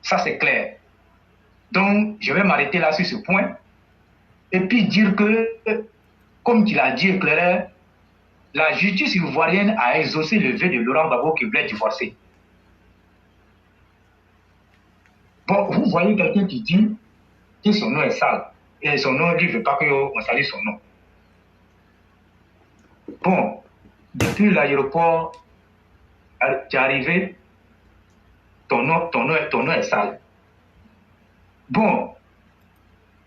Ça c'est clair. Donc je vais m'arrêter là sur ce point. Et puis dire que, comme tu l'as dit, éclaireur, la justice ivoirienne a exaucé le vœu de Laurent Gbagbo qui voulait divorcer. Bon, vous voyez quelqu'un qui dit que son nom est sale. Et son nom, lui, ne veut pas qu'on salue son nom. Bon, depuis l'aéroport, tu es arrivé, ton nom est sale. Bon,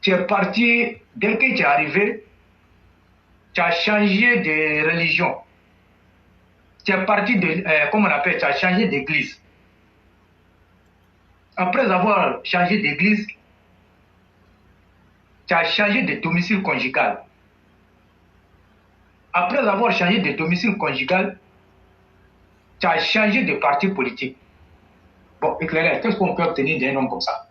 tu es parti, dès que tu es arrivé, tu as changé de religion. Tu es parti de, comment on appelle, tu as changé d'église. Après avoir changé d'église, tu as changé de domicile conjugal. Après avoir changé de domicile conjugal, tu as changé de parti politique. Bon, éclairez, qu'est-ce qu'on peut obtenir d'un homme comme ça?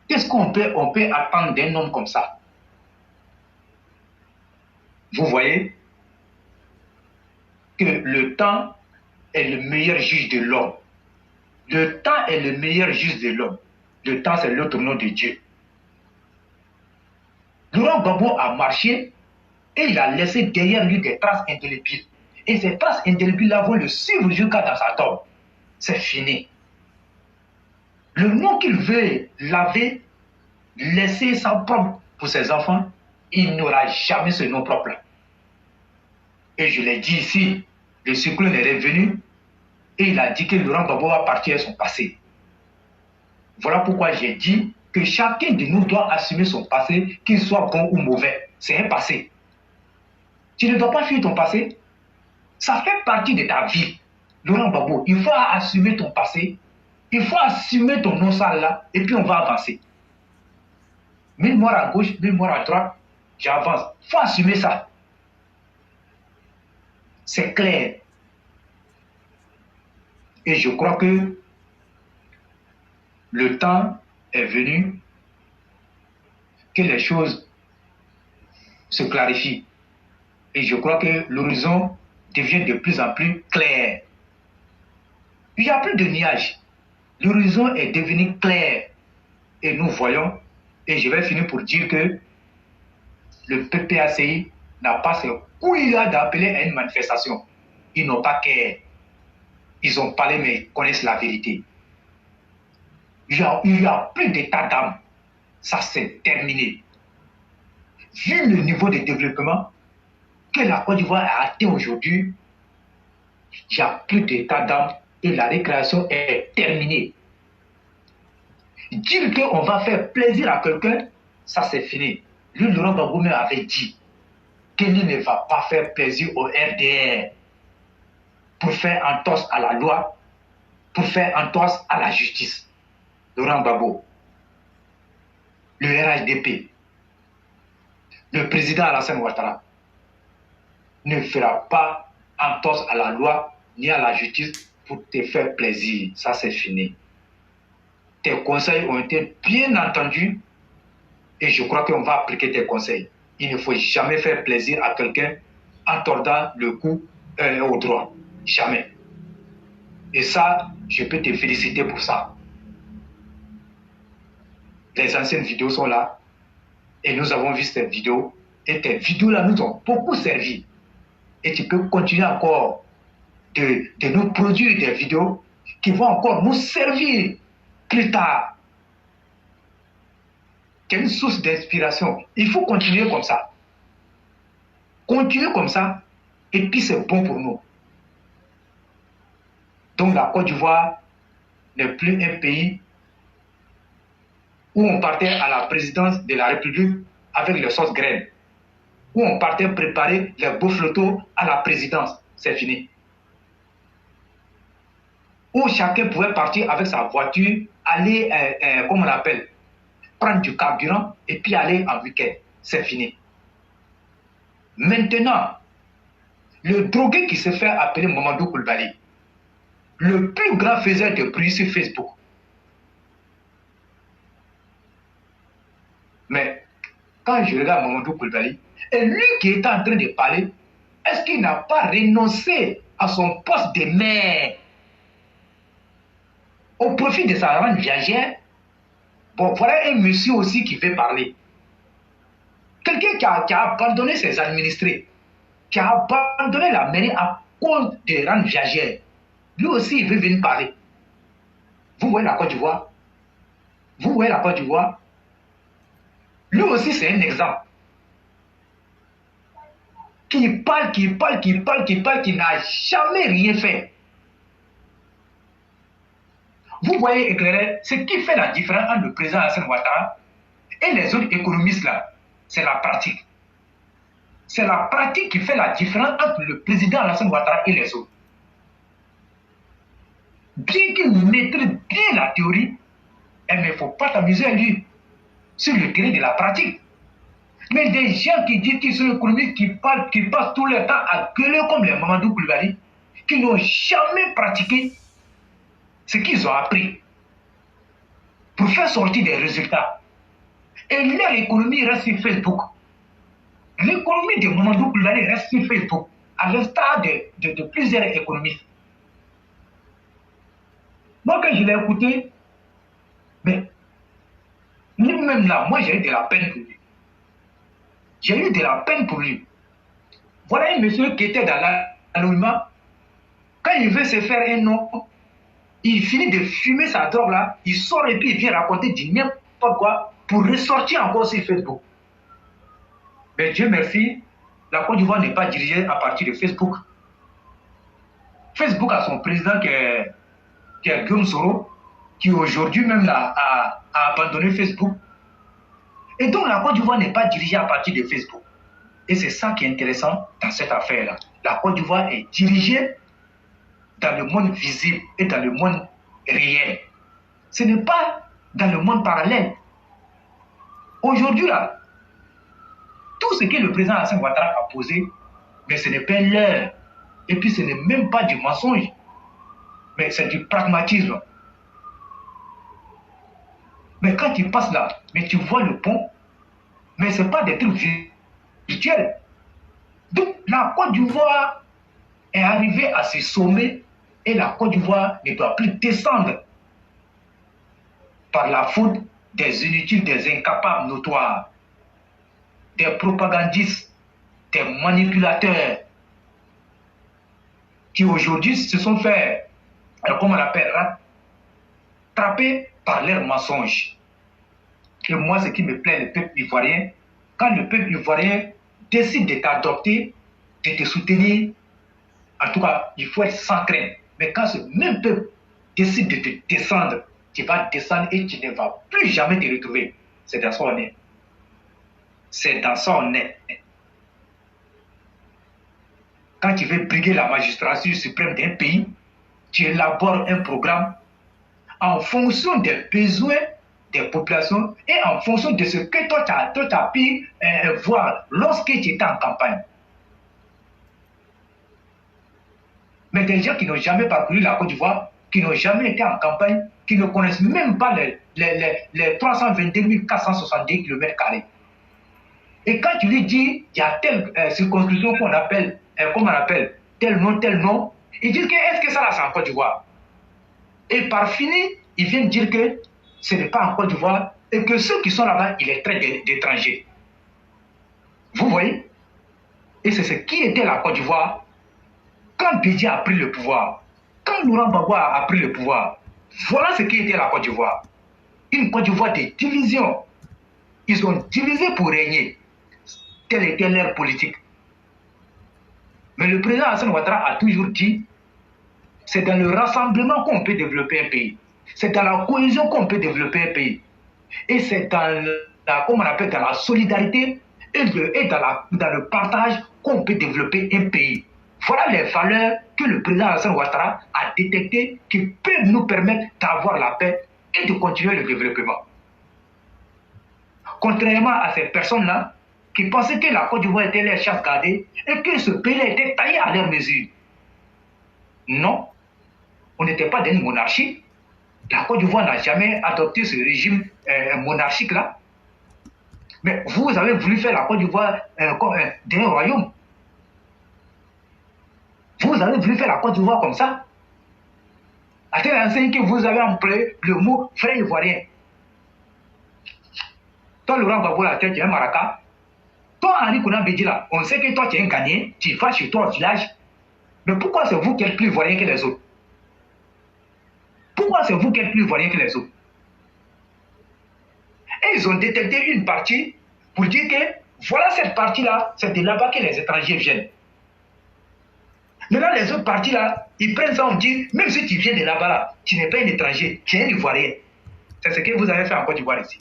Qu'est-ce qu'on peut attendre d'un homme comme ça? Vous voyez que le temps est le meilleur juge de l'homme. Le temps est le meilleur juge de l'homme. Le temps, c'est l'autre nom de Dieu. Laurent Gbagbo a marché et il a laissé derrière lui des traces indélébiles. Et ces traces indélébiles-là vont le suivre jusqu'à dans sa tombe. C'est fini. Le nom qu'il veut laver, laisser sans propre pour ses enfants, il n'aura jamais ce nom propre-là. Et je l'ai dit ici, le cyclone est revenu et il a dit que Laurent Gbagbo va partir à son passé. Voilà pourquoi j'ai dit que chacun de nous doit assumer son passé, qu'il soit bon ou mauvais. C'est un passé. Tu ne dois pas fuir ton passé. Ça fait partie de ta vie. Laurent Gbagbo, il faut assumer ton passé. Il faut assumer ton non sale là. Et puis on va avancer. Mets-moi à gauche, mets-moi à droite. J'avance. Il faut assumer ça. C'est clair. Et je crois que le temps est venu que les choses se clarifient. Et je crois que l'horizon devient de plus en plus clair. Il n'y a plus de nuages. L'horizon est devenu clair. Et nous voyons, et je vais finir pour dire que le PPACI n'a pas ce couilles-là d'appeler à une manifestation. Ils n'ont pas qu'à. Ils ont parlé, mais connaissent la vérité. Il n'y a plus d'état d'âme. Ça, c'est terminé. Vu le niveau de développement que la Côte d'Ivoire a atteint aujourd'hui, il n'y a plus d'état d'âme et la récréation est terminée. Dire qu'on va faire plaisir à quelqu'un, ça c'est fini. Lui, Laurent Gbagbo avait dit qu'il ne va pas faire plaisir au RDR pour faire entorse à la loi, pour faire entorse à la justice. Laurent Gbagbo, le RHDP, le président Alassane Ouattara ne fera pas entorse à la loi ni à la justice pour te faire plaisir. Ça, c'est fini. Tes conseils ont été bien entendus et je crois qu'on va appliquer tes conseils. Il ne faut jamais faire plaisir à quelqu'un en tordant le cou au droit. Jamais. Et ça, je peux te féliciter pour ça. Les anciennes vidéos sont là et nous avons vu cette vidéo et tes vidéos-là nous ont beaucoup servi. Et tu peux continuer encore de nous produire des vidéos qui vont encore nous servir plus tard. C'est une source d'inspiration. Il faut continuer comme ça. Continuer comme ça et puis c'est bon pour nous. Donc la Côte d'Ivoire n'est plus un pays où on partait à la présidence de la République avec les sauces graines, où on partait préparer les beaux photos à la présidence. C'est fini. Où chacun pouvait partir avec sa voiture, aller, comment on appelle, prendre du carburant et puis aller en week-end. C'est fini. Maintenant, le drogué qui se fait appeler Mamadou Koulibaly, le plus grand faiseur de bruit sur Facebook. Mais quand je regarde Mamadou Koulibaly, et lui qui est en train de parler, est-ce qu'il n'a pas renoncé à son poste de maire au profit de sa rente viagère? Bon, voilà un monsieur aussi qui veut parler. Quelqu'un qui a abandonné ses administrés, qui a abandonné la mairie à cause des rentes viagères. Lui aussi, il veut venir parler. Vous voyez la Côte d'Ivoire? Vous voyez la Côte d'Ivoire? Lui aussi, c'est un exemple. Qui parle, qui n'a jamais rien fait. Vous voyez, éclairé, ce qui fait la différence entre le président Alassane Ouattara et les autres économistes là, c'est la pratique. C'est la pratique qui fait la différence entre le président Alassane Ouattara et les autres. Bien qu'il maîtrise bien la théorie, il ne faut pas t'amuser à lui sur le terrain de la pratique. Mais des gens qui disent qu'ils sont économistes, qui passent tout leur temps à gueuler comme les Mamadou Koulibaly, qui n'ont jamais pratiqué, ce qu'ils ont appris pour faire sortir des résultats. Et leur économie reste sur Facebook. L'économie de Mamadou Koulibaly reste sur Facebook, à l'instar de plusieurs économistes. Moi, quand je l'ai écouté, mais lui-même là, moi j'ai eu de la peine pour lui. J'ai eu de la peine pour lui. Voilà un monsieur qui était dans l'anonymat. Quand il veut se faire un nom, il finit de fumer sa drogue là, il sort et puis il vient raconter du n'importe quoi pour ressortir encore sur Facebook. Mais Dieu merci, la Côte d'Ivoire n'est pas dirigée à partir de Facebook. Facebook a son président qui est Guillaume Soro, qui aujourd'hui même là, a abandonné Facebook. Et donc la Côte d'Ivoire n'est pas dirigée à partir de Facebook. Et c'est ça qui est intéressant dans cette affaire-là. La Côte d'Ivoire est dirigée dans le monde visible et dans le monde réel. Ce n'est pas dans le monde parallèle. Aujourd'hui, là, tout ce que le président Alassane Ouattara a posé, mais ce n'est pas l'heure. Et puis ce n'est même pas du mensonge, mais c'est du pragmatisme. Mais quand tu passes là, mais tu vois le pont, mais ce n'est pas des trucs virtuels. Donc la Côte d'Ivoire est arrivée à ce sommet et la Côte d'Ivoire ne doit plus descendre par la faute des inutiles, des incapables notoires, des propagandistes, des manipulateurs qui aujourd'hui se sont fait, comment on l'appelle, rattraper par leurs mensonges. Et moi, ce qui me plaît, le peuple ivoirien, quand le peuple ivoirien décide de t'adopter, de te soutenir, en tout cas, il faut être sans crainte. Mais quand ce même peuple décide de te descendre, tu vas descendre et tu ne vas plus jamais te retrouver. C'est dans ça on est. C'est dans ça on est. Quand tu veux briguer la magistrature suprême d'un pays, tu élabores un programme en fonction des besoins des populations et en fonction de ce que toi tu as pu voir lorsque tu étais en campagne. Mais des gens qui n'ont jamais parcouru la Côte d'Ivoire, qui n'ont jamais été en campagne, qui ne connaissent même pas les 322 470 km². Et quand tu lui dis, il y a telle circonscription qu'on appelle, comment on appelle, tel nom, ils disent que est-ce que ça là c'est en Côte d'Ivoire? Et par fini, ils viennent dire que ce n'est pas en Côte d'Ivoire et que ceux qui sont là-bas, ils les traitent d'étrangers. Vous voyez? Et c'est ce qui était la Côte d'Ivoire quand Bédié a pris le pouvoir, quand Laurent Gbagbo a pris le pouvoir. Voilà ce qui était la Côte d'Ivoire. Une Côte d'Ivoire de division. Ils ont divisé pour régner. Telle était leur politique. Mais le président Alassane Ouattara a toujours dit, c'est dans le rassemblement qu'on peut développer un pays. C'est dans la cohésion qu'on peut développer un pays. Et c'est dans comment on appelle, dans la solidarité et dans le partage qu'on peut développer un pays. Voilà les valeurs que le président Alassane Ouattara a détectées qui peuvent nous permettre d'avoir la paix et de continuer le développement. Contrairement à ces personnes-là qui pensaient que la Côte d'Ivoire était leur chasse gardée et que ce pays était taillé à leur mesure. Non, on n'était pas dans une monarchie. La Côte d'Ivoire n'a jamais adopté ce régime monarchique-là. Mais vous avez voulu faire la Côte d'Ivoire d'un royaume. Vous avez voulu faire la Côte d'Ivoire comme ça. À tel enseigne que vous avez employé le mot frère ivoirien. Toi, Laurent Gbagbo, tu es un maraca. Toi, Henri Konan Bédié, là, on sait que toi, tu es un gagné, tu vas chez toi au village. Mais pourquoi c'est vous qui êtes plus ivoirien que les autres? Pourquoi c'est vous qui êtes plus ivoirien que les autres? Et ils ont détecté une partie pour dire que voilà cette partie-là, c'est de là-bas que les étrangers viennent. Maintenant, les autres parties-là, ils prennent ça, on dit, même si tu viens de là-bas, là, tu n'es pas un étranger, tu es un ivoirien. C'est ce que vous avez fait en Côte d'Ivoire ici.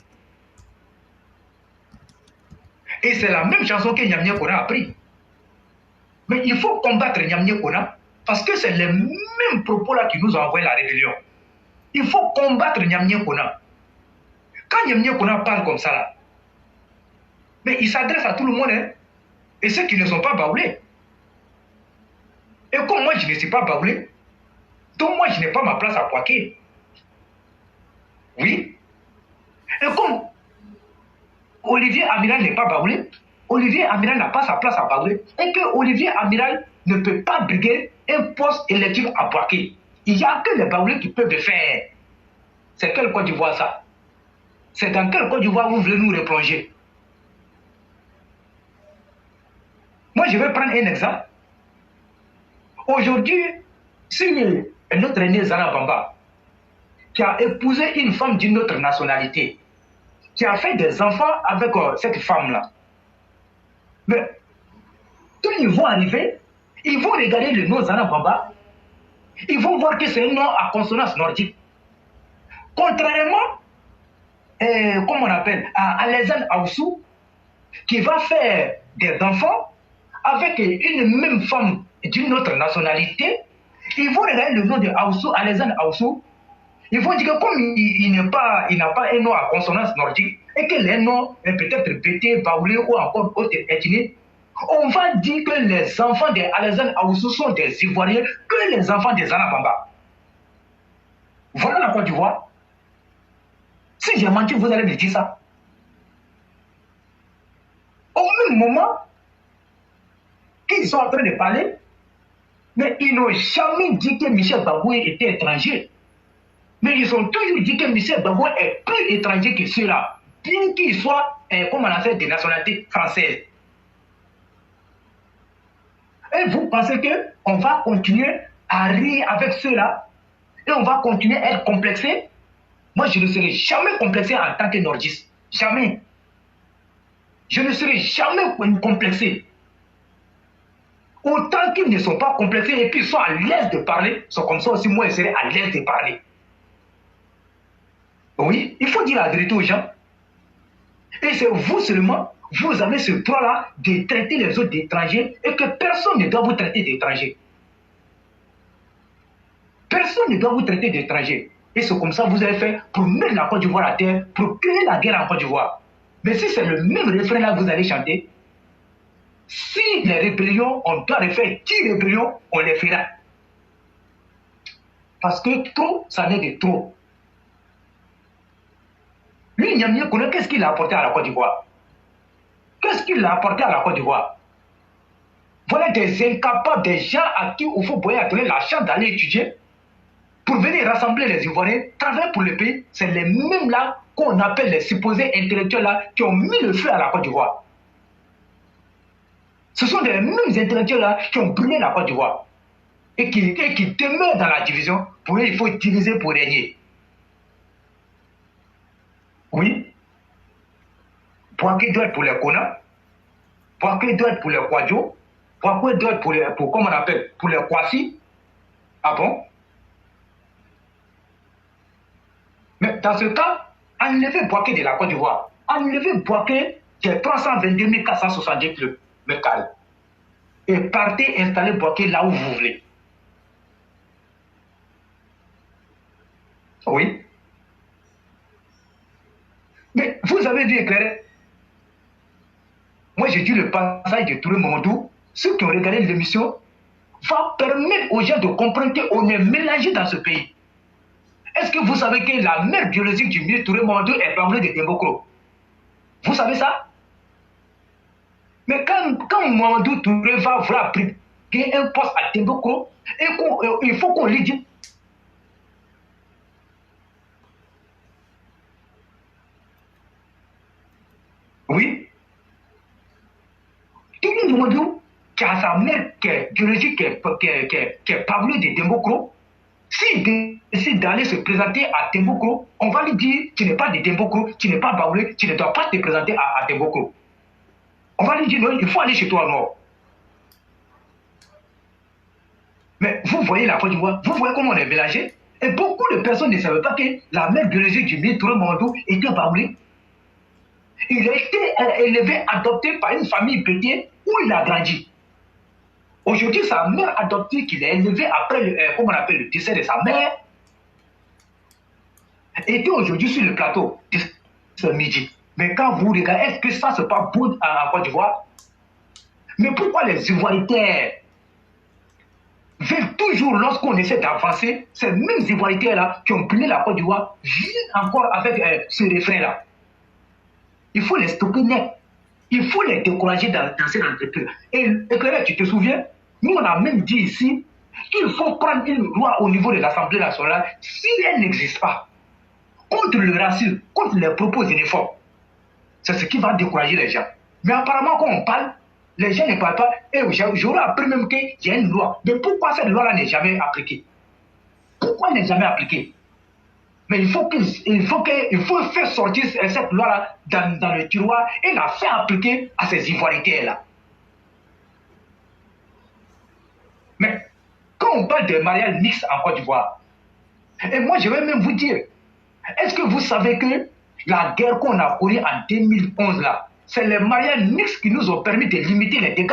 Et c'est la même chanson que Nyamnyé Kona a pris. Mais il faut combattre Nyamnyé Kona parce que c'est les mêmes propos-là qui nous ont envoyé la rébellion. Il faut combattre Nyamnyé Kona. Quand Nyamnyé Kona parle comme ça, là, mais il s'adresse à tout le monde, hein, et ceux qui ne sont pas baoulés. Et comme moi, je ne suis pas baoulé, Donc moi, je n'ai pas ma place à Bouaké. Oui. Et comme Olivier Amiral n'est pas Baoulé, Olivier Amiral n'a pas sa place à Baoulé, et que Olivier Amiral ne peut pas briguer un poste électif à Bouaké. Il n'y a que les Baoulés qui peuvent le faire. C'est quelle Côte d'Ivoire ça? C'est dans quelle Côte d'Ivoire vous voulez nous replonger? Moi, je vais prendre un exemple. Aujourd'hui, si notre aîné Zana Bamba, qui a épousé une femme d'une autre nationalité, qui a fait des enfants avec cette femme-là, mais quand ils vont arriver, ils vont regarder le nom Zana Bamba, ils vont voir que c'est un nom à consonance nordique. Contrairement, comme on appelle, à Alassane Aoussou, qui va faire des enfants avec une même femme d'une autre nationalité, ils vont regarder le nom de Aoussou, Alassane Aoussou, ils vont dire que comme il n'a pas un nom à consonance nordique, et que les noms, peut-être Bété, Baoulé ou encore autres ethnies, on va dire que les enfants de Alassane Aoussou sont des Ivoiriens que les enfants des Zana Bamba. Voilà la Côte d'Ivoire. Si j'ai menti, vous allez me dire ça. Au même moment qu'ils sont en train de parler, mais ils n'ont jamais dit que Michel Bagoué était étranger. Mais ils ont toujours dit que Michel Bagoué est plus étranger que ceux-là, bien qu'il soit, comme on a fait, des nationalités françaises. Et vous pensez qu'on va continuer à rire avec ceux-là et on va continuer à être complexé? Moi, je ne serai jamais complexé en tant que nordiste. Jamais. Je ne serai jamais complexé. Autant qu'ils ne sont pas complexés et puis sont à l'aise de parler, c'est comme ça aussi moi, je serai à l'aise de parler. Oui, il faut dire la vérité aux gens. Et c'est vous seulement, vous avez ce droit-là de traiter les autres d'étrangers et que personne ne doit vous traiter d'étrangers. Personne ne doit vous traiter d'étrangers. Et c'est comme ça que vous avez fait pour mettre la Côte d'Ivoire à terre, pour créer la guerre en Côte d'Ivoire. Mais si c'est le même refrain-là que vous allez chanter, si les rébellions, on doit les faire 10 rébellions, on les fera. Parce que trop, ça n'est de trop. Lui, Niamien connaît qu'est-ce qu'il a apporté à la Côte d'Ivoire. Qu'est-ce qu'il a apporté à la Côte d'Ivoire? Voilà des incapables, des gens à qui il faut donner la chance d'aller étudier pour venir rassembler les Ivoiriens, travailler pour le pays. C'est les mêmes là qu'on appelle les supposés intellectuels là qui ont mis le feu à la Côte d'Ivoire. Ce sont les mêmes intellectuels là qui ont brûlé la Côte d'Ivoire et qui demeurent dans la division. Pour eux, il faut diviser pour régner. Oui. Bouaké doit être pour les Kona, Bouaké doit être pour les Kwadjo, Bouaké doit être pour comment on appelle, pour les Kwasi. Ah bon? Mais dans ce cas, enlevez Bouaké de la Côte d'Ivoire. Enlevez Bouaké des 322 470 km². Et partez installer Bouaké là où vous voulez. Oui. Mais vous avez vu éclairer. Moi, j'ai dit le passage de Touré Mamadou. Ceux qui ont regardé l'émission va permettre aux gens de comprendre qu'on est mélangé dans ce pays. Est-ce que vous savez que la mère biologique du ministre Touré Mamadou est Baoulé de Tembokro? Vous savez ça? Mais quand Mamadou Touré va vouloir briguer un poste à Tembokro, il faut qu'on lui dise. Oui. Touré Mamadou, qui a sa mère qui est biologique, qui est Baoulé de Tembokro, s'il décide d'aller se présenter à Tembokro, on va lui dire tu n'es pas de Tembokro, tu n'es pas Baoulé, tu ne dois pas te présenter à Tembokro. On va lui dire non, il faut aller chez toi non. Mais vous voyez la Côte d'Ivoire, vous voyez comment on est mélangé. Et beaucoup de personnes ne savaient pas que la mère biologique du ministre Touré Mamadou était Baoulé. Il a été élevé, adopté par une famille pétier où il a grandi. Aujourd'hui, sa mère adoptive qu'il a élevée après comment on appelle, le décès de sa mère était aujourd'hui sur le plateau de ce midi. Mais quand vous regardez, est-ce que ça se passe bon en Côte d'Ivoire? Mais pourquoi les Ivoiriens? veulent toujours, lorsqu'on essaie d'avancer, ces mêmes Ivoiriens-là qui ont pris la Côte d'Ivoire, viennent encore avec ce refrain-là. Il faut les stopper net. Il faut les décourager dans cette entreprise. Et là, tu te souviens, nous, on a même dit ici qu'il faut prendre une loi au niveau de l'Assemblée nationale, si elle n'existe pas, contre le racisme, contre les propos xénophobes. C'est ce qui va décourager les gens. Mais apparemment, quand on parle, les gens ne parlent pas. Et j'aurais appris même qu'il y a une loi. Mais pourquoi cette loi-là n'est jamais appliquée? Pourquoi elle n'est jamais appliquée? Mais il faut faire sortir cette loi-là dans le tiroir et la faire appliquer à ces Ivoiriens-là. Mais quand on parle de mariage mixte en Côte d'Ivoire, et moi je vais même vous dire, est-ce que vous savez que la guerre qu'on a connue en 2011 là, c'est les mariages mixtes qui nous ont permis de limiter les dégâts?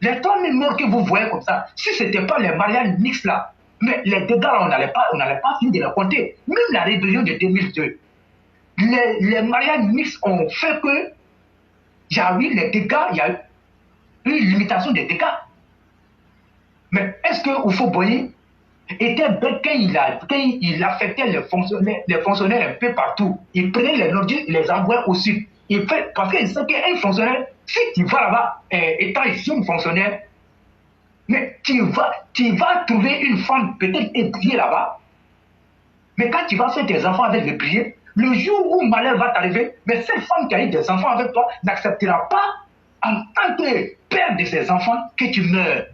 Les 3000 morts que vous voyez comme ça, si ce n'était pas les mariages mixtes là, mais les dégâts là, on n'allait pas finir de les compter. Même la rébellion de 2002, les mariages mixtes ont fait que il y a eu les dégâts, il y a eu une limitation des dégâts. Mais est-ce que Oufo Boigny était bête quand il affectait les fonctionnaires un peu partout? Il prenait les nordistes, il les envoyait au sud. Parce qu'il sait qu'un fonctionnaire, si tu vas là-bas, étant jeune fonctionnaire, mais tu vas trouver une femme peut-être ébriée là-bas, mais quand tu vas faire tes enfants avec les prières, le jour où malheur va t'arriver, mais cette femme qui a eu des enfants avec toi n'acceptera pas en tant que père de ses enfants que tu meurs.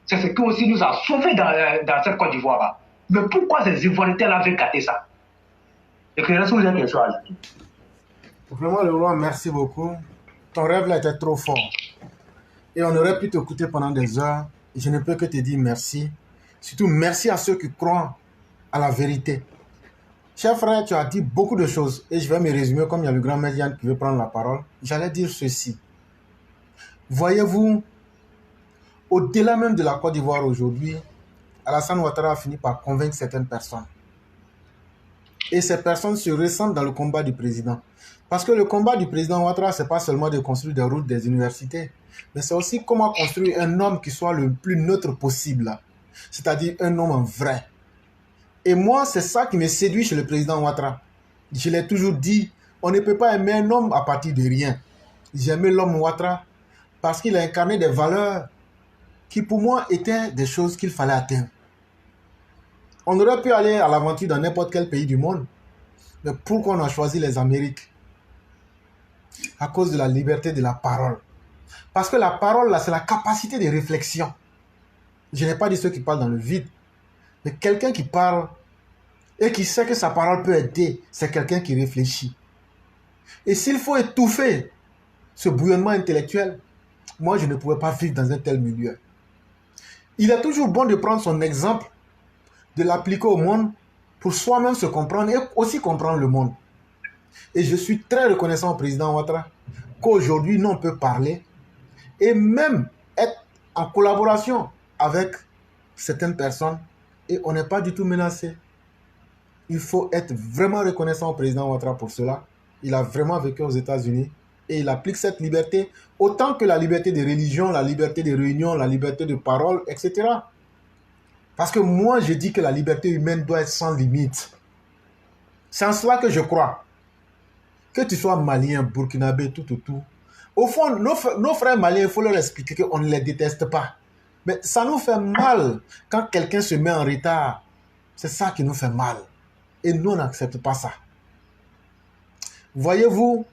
C'est ce qui aussi nous a sauvés dans cette Côte d'Ivoire. Mais pourquoi ces Ivoiriens avaient gâté ça? Et que vous avez quelque chose à ajouter. Vraiment, le roi, merci beaucoup. Ton rêve là était trop fort. Et on aurait pu t'écouter pendant des heures. Je ne peux que te dire merci. Surtout, merci à ceux qui croient à la vérité. Cher frère, tu as dit beaucoup de choses. Et je vais me résumer comme il y a le grand médian qui veut prendre la parole. J'allais dire ceci. Voyez-vous, au-delà même de la Côte d'Ivoire aujourd'hui, Alassane Ouattara a fini par convaincre certaines personnes. Et ces personnes se ressentent dans le combat du président. Parce que le combat du président Ouattara, ce n'est pas seulement de construire des routes, des universités, mais c'est aussi comment construire un homme qui soit le plus neutre possible. C'est-à-dire un homme en vrai. Et moi, c'est ça qui me séduit chez le président Ouattara. Je l'ai toujours dit, on ne peut pas aimer un homme à partir de rien. J'aimais l'homme Ouattara parce qu'il a incarné des valeurs qui pour moi étaient des choses qu'il fallait atteindre. On aurait pu aller à l'aventure dans n'importe quel pays du monde. Mais pourquoi on a choisi les Amériques? À cause de la liberté de la parole. Parce que la parole, là, c'est la capacité de réflexion. Je n'ai pas dit ceux qui parlent dans le vide. Mais quelqu'un qui parle et qui sait que sa parole peut aider, c'est quelqu'un qui réfléchit. Et s'il faut étouffer ce bouillonnement intellectuel, moi, je ne pouvais pas vivre dans un tel milieu. Il est toujours bon de prendre son exemple, de l'appliquer au monde pour soi-même se comprendre et aussi comprendre le monde. Et je suis très reconnaissant au président Ouattara qu'aujourd'hui, nous, on peut parler et même être en collaboration avec certaines personnes et on n'est pas du tout menacé. Il faut être vraiment reconnaissant au président Ouattara pour cela. Il a vraiment vécu aux États-Unis et il applique cette liberté autant que la liberté de religion, la liberté de réunion, la liberté de parole, etc. Parce que moi, je dis que la liberté humaine doit être sans limite. C'est en cela que je crois. Que tu sois malien, burkinabé, tout. Au fond, nos frères maliens, il faut leur expliquer qu'on ne les déteste pas. Mais ça nous fait mal quand quelqu'un se met en retard. C'est ça qui nous fait mal. Et nous, on n'accepte pas ça. Voyez-vous,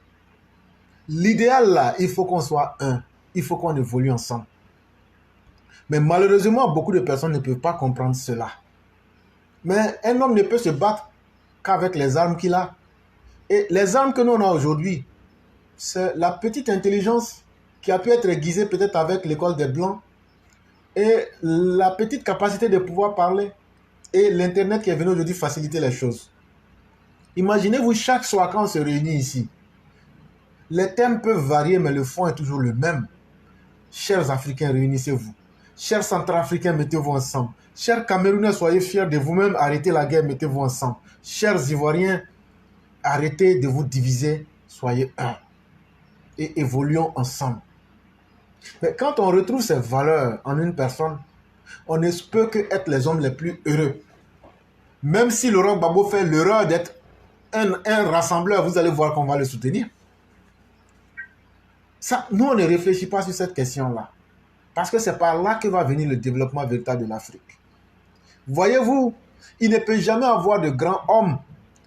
l'idéal là, il faut qu'on soit un. Il faut qu'on évolue ensemble. Mais malheureusement, beaucoup de personnes ne peuvent pas comprendre cela. Mais un homme ne peut se battre qu'avec les armes qu'il a. Et les armes que nous on a aujourd'hui, c'est la petite intelligence qui a pu être aiguisée peut-être avec l'école des Blancs et la petite capacité de pouvoir parler et l'Internet qui est venu aujourd'hui faciliter les choses. Imaginez-vous chaque soir quand on se réunit ici. Les thèmes peuvent varier, mais le fond est toujours le même. Chers Africains, réunissez-vous. Chers Centrafricains, mettez-vous ensemble. Chers Camerounais, soyez fiers de vous-même, arrêtez la guerre, mettez-vous ensemble. Chers Ivoiriens, arrêtez de vous diviser, soyez un. Et évoluons ensemble. Mais quand on retrouve ces valeurs en une personne, On ne peut que être les hommes les plus heureux. Même si Laurent Gbagbo fait l'erreur d'être un rassembleur, vous allez voir qu'on va le soutenir. Ça, nous, on ne réfléchit pas sur cette question-là. Parce que c'est par là que va venir le développement véritable de l'Afrique. Voyez-vous, il ne peut jamais avoir de grands hommes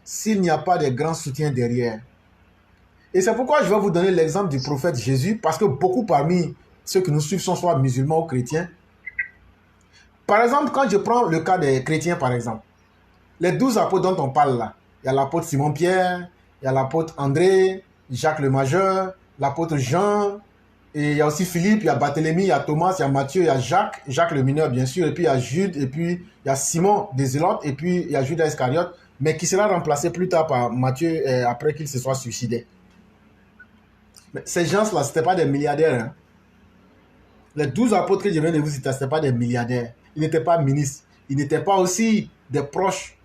s'il n'y a pas de grands soutiens derrière. Et c'est pourquoi je vais vous donner l'exemple du prophète Jésus, parce que beaucoup parmi ceux qui nous suivent sont soit musulmans ou chrétiens. Par exemple, quand je prends le cas des chrétiens, par exemple, les 12 apôtres dont on parle là, il y a l'apôtre Simon-Pierre, il y a l'apôtre André, Jacques le Majeur, l'apôtre Jean, et il y a aussi Philippe, il y a Barthélemy, il y a Thomas, il y a Matthieu, il y a Jacques, Jacques le mineur bien sûr, et puis il y a Jude, et puis il y a Simon des Zélotes, et puis il y a Judas Iscariote, mais qui sera remplacé plus tard par Matthieu après qu'il se soit suicidé. Mais ces gens-là, ce n'étaient pas des milliardaires. Hein. Les 12 apôtres que je viens de vous citer, ce n'étaient pas des milliardaires. Ils n'étaient pas ministres. Ils n'étaient pas aussi des proches.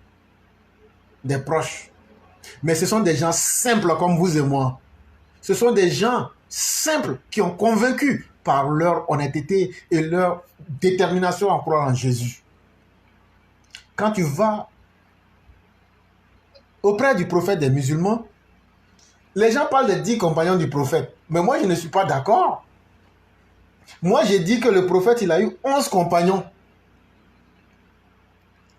Des proches. Mais ce sont des gens simples comme vous et moi. Ce sont des gens simples qui ont convaincu par leur honnêteté et leur détermination à croire en Jésus. Quand tu vas auprès du prophète des musulmans, les gens parlent des 10 compagnons du prophète. Mais moi, je ne suis pas d'accord. Moi, j'ai dit que le prophète, il a eu 11 compagnons.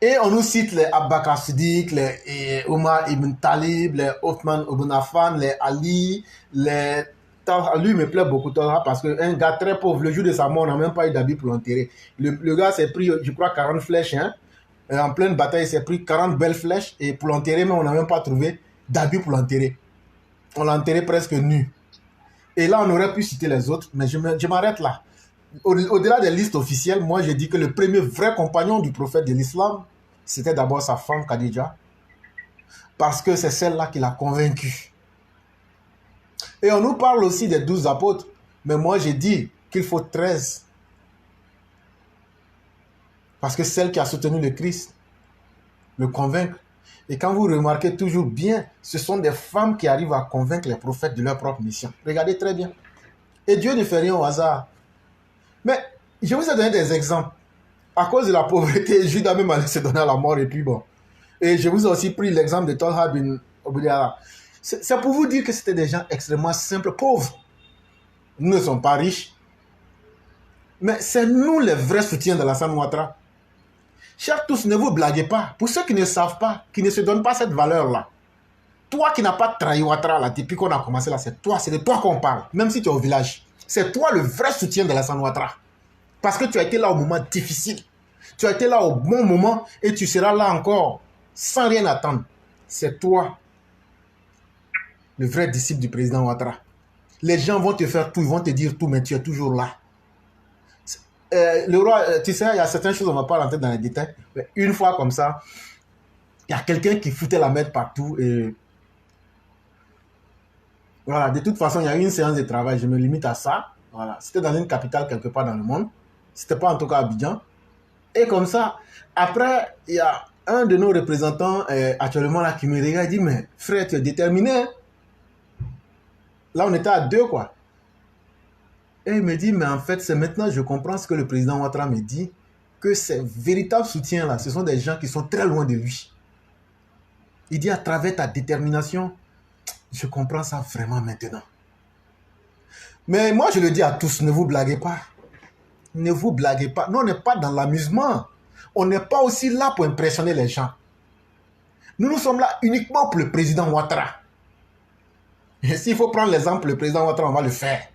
Et on nous cite les Abba Bakr Siddiq, les Omar ibn Talib, les Othman ibn Affan, les Ali, les... Lui me plaît beaucoup Talha parce qu'un gars très pauvre, le jour de sa mort, on n'a même pas eu d'habit pour l'enterrer. Le gars s'est pris, je crois, 40 flèches. Hein. En pleine bataille, il s'est pris 40 belles flèches. Et pour l'enterrer, mais on n'a même pas trouvé d'habit pour l'enterrer. On l'a enterré presque nu. Et là, on aurait pu citer les autres, mais je m'arrête là. Au-delà des listes officielles, moi, j'ai dit que le premier vrai compagnon du prophète de l'islam, c'était d'abord sa femme Khadija, parce que c'est celle-là qui l'a convaincu. Et on nous parle aussi des 12 apôtres, mais moi, j'ai dit qu'il faut 13. Parce que celle qui a soutenu le Christ, le convaincre. Et quand vous remarquez toujours bien, ce sont des femmes qui arrivent à convaincre les prophètes de leur propre mission. Regardez très bien. Et Dieu ne fait rien au hasard. Mais je vous ai donné des exemples. À cause de la pauvreté, Judas même allait se donner à la mort et puis bon. Et je vous ai aussi pris l'exemple de Talha bin Ubaydillah. C'est pour vous dire que c'était des gens extrêmement simples, pauvres. Nous ne sommes pas riches. Mais c'est nous les vrais soutiens de Alassane Ouattara. Chers tous, ne vous blaguez pas. Pour ceux qui ne savent pas, qui ne se donnent pas cette valeur-là, toi qui n'as pas trahi Ouattara là, depuis qu'on a commencé là, c'est de toi qu'on parle, même si tu es au village. C'est toi le vrai soutien de Alassane Ouattara. Parce que tu as été là au moment difficile. Tu as été là au bon moment et tu seras là encore sans rien attendre. C'est toi le vrai disciple du président Ouattara. Les gens vont te faire tout, ils vont te dire tout, mais tu es toujours là. Le roi, tu sais, il y a certaines choses, on ne va pas rentrer dans les détails. Mais une fois comme ça, il y a quelqu'un qui foutait la merde partout. Et voilà, de toute façon, il y a eu une séance de travail, je me limite à ça. Voilà, c'était dans une capitale quelque part dans le monde. C'était pas en tout cas Abidjan. Et comme ça, après, il y a un de nos représentants actuellement là qui me regarde et dit, mais frère, tu es déterminé. Hein? Là, on était à 2, quoi. Et il me dit, mais en fait, c'est maintenant je comprends ce que le président Ouattara me dit, que ces véritables soutiens-là, ce sont des gens qui sont très loin de lui. Il dit, à travers ta détermination, je comprends ça vraiment maintenant. Mais moi, je le dis à tous, ne vous blaguez pas. Ne vous blaguez pas. Nous, on n'est pas dans l'amusement. On n'est pas aussi là pour impressionner les gens. Nous sommes là uniquement pour le président Ouattara. Et s'il faut prendre l'exemple du président Ouattara, on va le faire.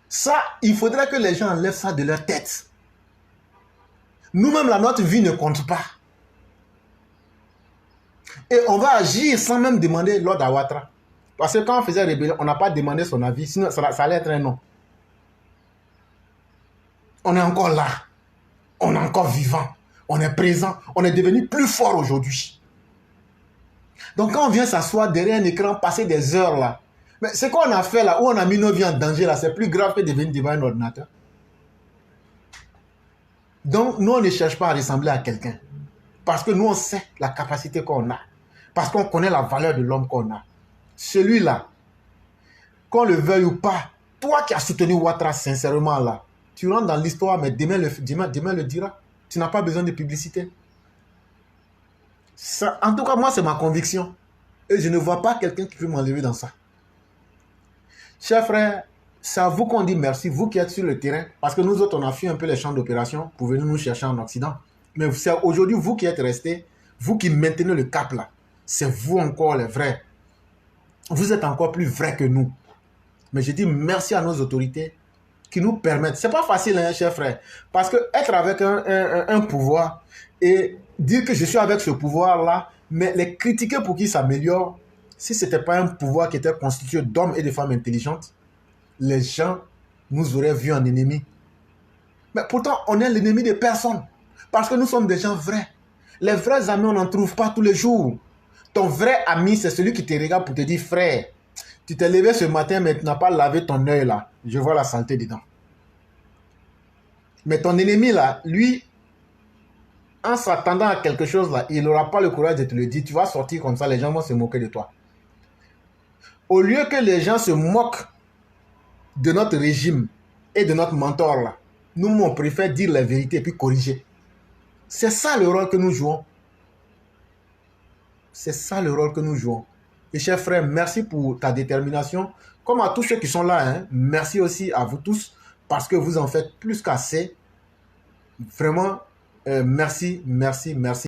Ça, il faudrait que les gens enlèvent ça de leur tête. Nous-mêmes, notre vie ne compte pas. Et on va agir sans même demander l'ordre à Ouattara. Parce que quand on faisait rébellion, on n'a pas demandé son avis, sinon ça allait être un non. On est encore là. On est encore vivant. On est présent. On est devenu plus fort aujourd'hui. Donc quand on vient s'asseoir derrière un écran, passer des heures là, mais ce qu'on a fait là, où on a mis nos vies en danger là, c'est plus grave que de venir devant un ordinateur. Donc nous, on ne cherche pas à ressembler à quelqu'un. Parce que nous, on sait la capacité qu'on a. Parce qu'on connaît la valeur de l'homme qu'on a. Celui-là, qu'on le veuille ou pas, toi qui as soutenu Ouattara sincèrement là, Tu rentres dans l'histoire, mais demain le dira. Tu n'as pas besoin de publicité. Ça, en tout cas, moi, c'est ma conviction. Et je ne vois pas quelqu'un qui peut m'enlever dans ça. Chers frères, c'est à vous qu'on dit merci, vous qui êtes sur le terrain. Parce que nous autres, on a fui un peu les champs d'opération pour venir nous chercher en Occident. Mais c'est aujourd'hui, vous qui êtes restés, vous qui maintenez le cap là. C'est vous encore les vrais. Vous êtes encore plus vrais que nous. Mais je dis merci à nos autorités qui nous permettent. C'est pas facile, hein, chers frères. Parce que être avec un pouvoir et dire que je suis avec ce pouvoir-là, mais les critiquer pour qu'il s'améliore, si ce n'était pas un pouvoir qui était constitué d'hommes et de femmes intelligentes, les gens nous auraient vus en ennemis. Mais pourtant, on est l'ennemi de personne. Parce que nous sommes des gens vrais. Les vrais amis, on n'en trouve pas tous les jours. Ton vrai ami, c'est celui qui te regarde pour te dire, frère, tu t'es levé ce matin, mais tu n'as pas lavé ton œil là. Je vois la saleté dedans. Mais ton ennemi là, lui, en s'attendant à quelque chose là, il n'aura pas le courage de te le dire. Tu vas sortir comme ça, les gens vont se moquer de toi. Au lieu que les gens se moquent de notre régime et de notre mentor là, nous, on préfère dire la vérité et puis corriger. C'est ça le rôle que nous jouons. C'est ça le rôle que nous jouons. Et chers frères, merci pour ta détermination. Comme à tous ceux qui sont là, hein, merci aussi à vous tous parce que vous en faites plus qu'assez. Vraiment, merci, merci, merci.